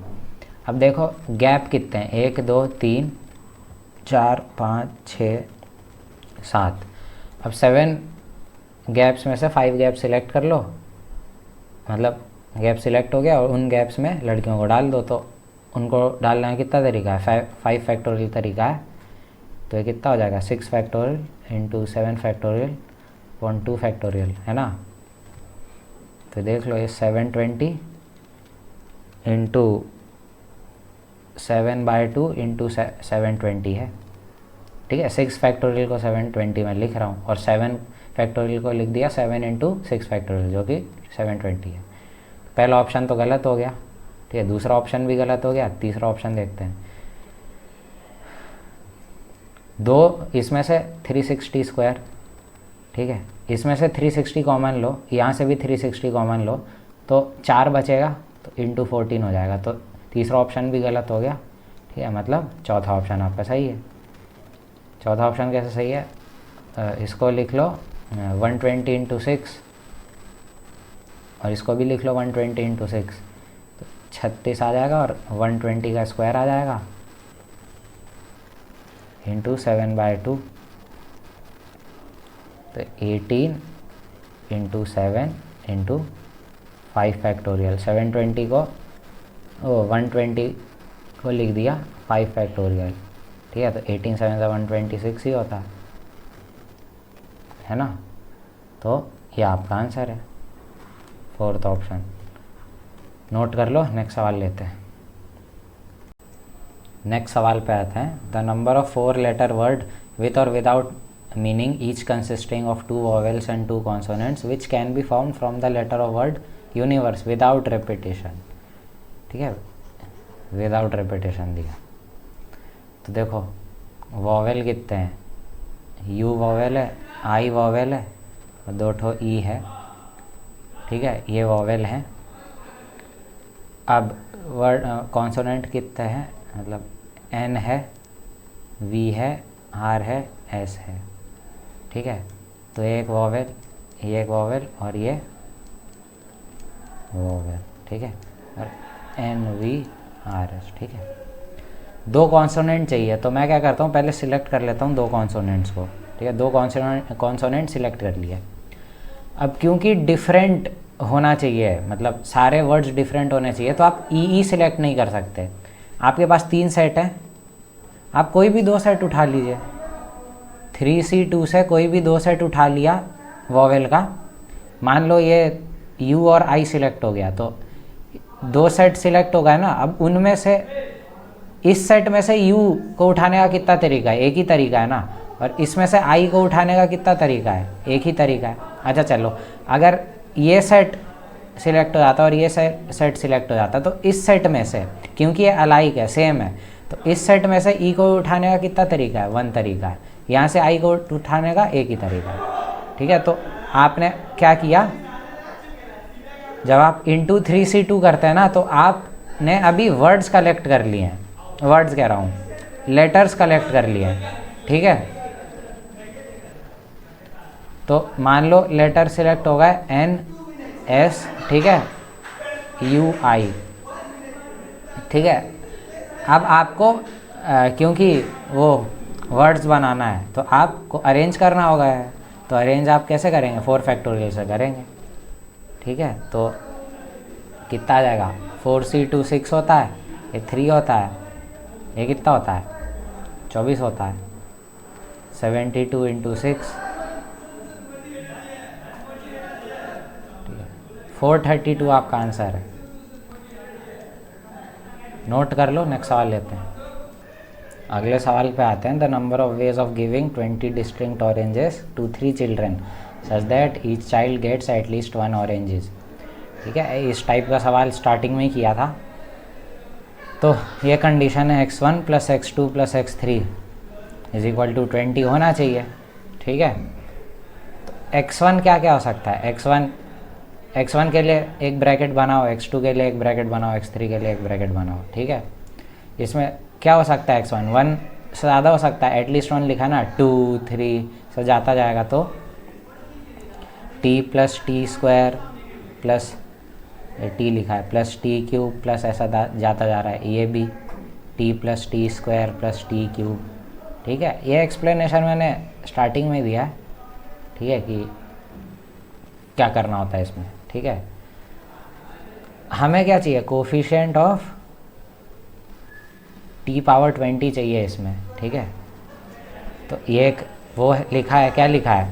अब देखो गैप कितने हैं, 1 2 3 4 5 6 7। अब 7 गैप्स में से 5 गैप सिलेक्ट कर लो, मतलब गैप सिलेक्ट हो गया, और उन गैप्स में लड़कियों को डाल दो। तो उनको डालने का कितना तरीका है, 5 फैक्टोरियल तरीका है। तो ये कितना हो जाएगा, 6 factorial into 7 factorial upon 2 factorial, है ना। तो देख लो ये 720 इंटू 7/2 इंटू 720 है, ठीक है। 6 फैक्टोरियल को 720 में लिख रहा हूँ, और 7 फैक्टोरियल को लिख दिया 7 इंटू 6 फैक्टोरियल, जो कि 720 है। पहला ऑप्शन तो गलत हो गया, ठीक है। दूसरा ऑप्शन भी गलत हो गया, तीसरा ऑप्शन देखते हैं। दो इसमें से 360 स्क्वायर, ठीक है, इसमें से 360 कॉमन लो, यहाँ से भी 360 कॉमन लो, तो 4 बचेगा, तो इंटू 14 हो जाएगा। तो तीसरा ऑप्शन भी गलत हो गया, ठीक है, मतलब चौथा ऑप्शन आपका सही है। चौथा ऑप्शन कैसे सही है, इसको लिख लो 120 इंटू 6 और इसको भी लिख लो 120 इंटू 6, तो 36 आ जाएगा और 120 का स्क्वायर आ जाएगा इंटू 7/2, तो 18 इंटू 7 इंटू 5 फैक्टोरियल। 720 को 120 को लिख दिया 5 फैक्टोरियल, ठीक है, तो 18 7 से 126 ही होता है ना। तो ये आपका आंसर है, फोर्थ ऑप्शन। नोट कर लो, नेक्स्ट सवाल लेते हैं। नेक्स्ट सवाल पे आते हैं। The number of 4 letter word with और without meaning each consisting of 2 vowels and 2 consonants which can be found from the letter of word universe without repetition, ठीक है, विदाउट रेपिटेशन दिया। तो देखो वॉवेल कितने हैं, यू वॉवेल है, आई वॉवेल है और 2 ठो ई है, ठीक है, ये वॉवेल हैं। अब वर्ड कॉन्सोनेंट कितने हैं, मतलब एन है, वी है, आर है, एस है, ठीक है, तो एक वॉवेल, ये एक वॉवेल और ये वॉवेल, ठीक है, और एन वी आर एस, ठीक है। 2 कॉन्सोनेंट चाहिए, तो मैं क्या करता हूँ, पहले सिलेक्ट कर लेता हूँ 2 कॉन्सोनेंट्स को, ठीक है, 2 कॉन्सोनेंट सिलेक्ट कर लिए। अब क्योंकि डिफरेंट होना चाहिए, मतलब सारे वर्ड्स डिफरेंट होने चाहिए, तो आप ई सिलेक्ट नहीं कर सकते। आपके पास 3 सेट हैं, आप कोई भी 2 सेट उठा लीजिए, 3C2 से कोई भी 2 सेट उठा लिया वॉवेल का। मान लो ये यू और आई सिलेक्ट हो गया, तो 2 सेट सिलेक्ट हो गए ना। अब उनमें से इस सेट में से यू को उठाने का कितना तरीका है, एक ही तरीका है ना, और इसमें से आई को उठाने का कितना तरीका है, एक ही तरीका है। अच्छा चलो, अगर ये सेट सिलेक्ट हो जाता और ये सेट सिलेक्ट हो जाता, तो इस सेट में से, क्योंकि ये अलाइक है, सेम है, तो इस सेट में से ई को उठाने का कितना तरीका है, 1 तरीका है। यहाँ से आई को उठाने का एक ही तरीका है, ठीक है। तो आपने क्या किया, जब आप इंटू 3C2 करते हैं ना, तो आपने अभी वर्ड्स कलेक्ट कर लिए हैं, वर्ड्स कह रहा हूँ, लेटर्स कलेक्ट कर लिए हैं, ठीक है। तो मान लो लेटर सिलेक्ट हो गए एन एस, ठीक है, यू आई, ठीक है। अब आपको क्योंकि वो वर्ड्स बनाना है, तो आपको अरेंज करना होगा, तो अरेंज आप कैसे करेंगे, 4 फैक्टोरियल से करेंगे, ठीक है। तो कितना आ जाएगा, 4C2 6 होता है, ये 3 होता है, ये कितना होता है, 24 होता है, 72 इंटू 6, 432 आपका आंसर है। नोट कर लो, नेक्स्ट सवाल लेते हैं। अगले सवाल पे आते हैं। The number of ways of giving 20 distinct oranges to 3 children such that each child gets at least 1 oranges, ठीक है। इस टाइप का सवाल स्टार्टिंग में ही किया था। तो ये कंडीशन है x1 + x2 + x3 = 20 होना चाहिए, ठीक है। तो x1 क्या क्या हो सकता है, x1 के लिए एक ब्रैकेट बनाओ, x2 के लिए एक ब्रैकेट बनाओ, x3 के लिए एक ब्रैकेट बनाओ, ठीक है। इसमें क्या हो सकता है, x1 1 से ज़्यादा हो सकता है, एटलीस्ट 1 लिखा ना, 2 3 से जाता जाएगा, तो t + t² प्लस t लिखा है +t³ प्लस ऐसा जाता जा रहा है, ये भी t + t² प्लस t³, ठीक है। ये एक्सप्लेनेशन मैंने स्टार्टिंग में दिया है, ठीक है, कि क्या करना होता है इसमें, ठीक है। हमें क्या चाहिए, कोफिशिएंट ऑफ t⁻20 चाहिए इसमें, ठीक है। तो ये एक वो लिखा है, क्या लिखा है,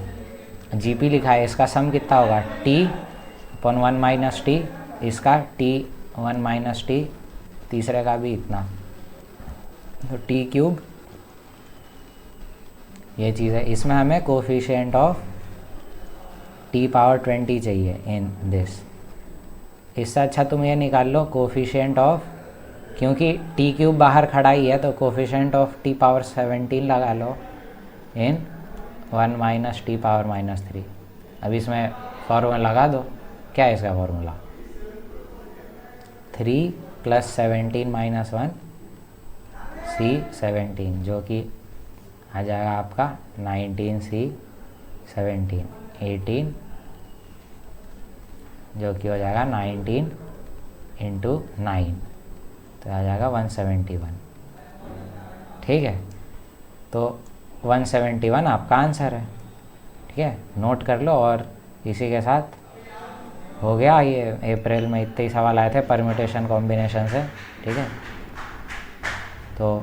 GP लिखा है, इसका सम कितना होगा, t/1 - t, इसका t1 - t, तीसरे का भी इतना, तो t³ ये चीज़ है। इसमें हमें कोफिशिएंट ऑफ t⁻20 चाहिए इन दिस। इससे अच्छा तुम ये निकाल लो कोफिशिएंट ऑफ, क्योंकि t³ बाहर खड़ा ही है, तो कोफिशिएंट ऑफ t⁻17 लगा लो, इन 1 माइनस टी पावर माइनस 3। अब इसमें फॉर्मूला लगा दो, क्या है इसका फॉर्मूला? 3 + 17 - 1 C17, जो कि आ जाएगा आपका 19 C17, 18 जो कि हो जाएगा 19 × 9, तो आ जाएगा 171। ठीक है, तो 171 आपका आंसर है। ठीक है, नोट कर लो। और इसी के साथ हो गया, ये अप्रैल में इतने ही सवाल आए थे परम्यूटेशन कॉम्बिनेशन से। ठीक है, तो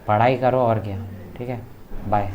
पढ़ाई करो और क्या। ठीक है, बाय।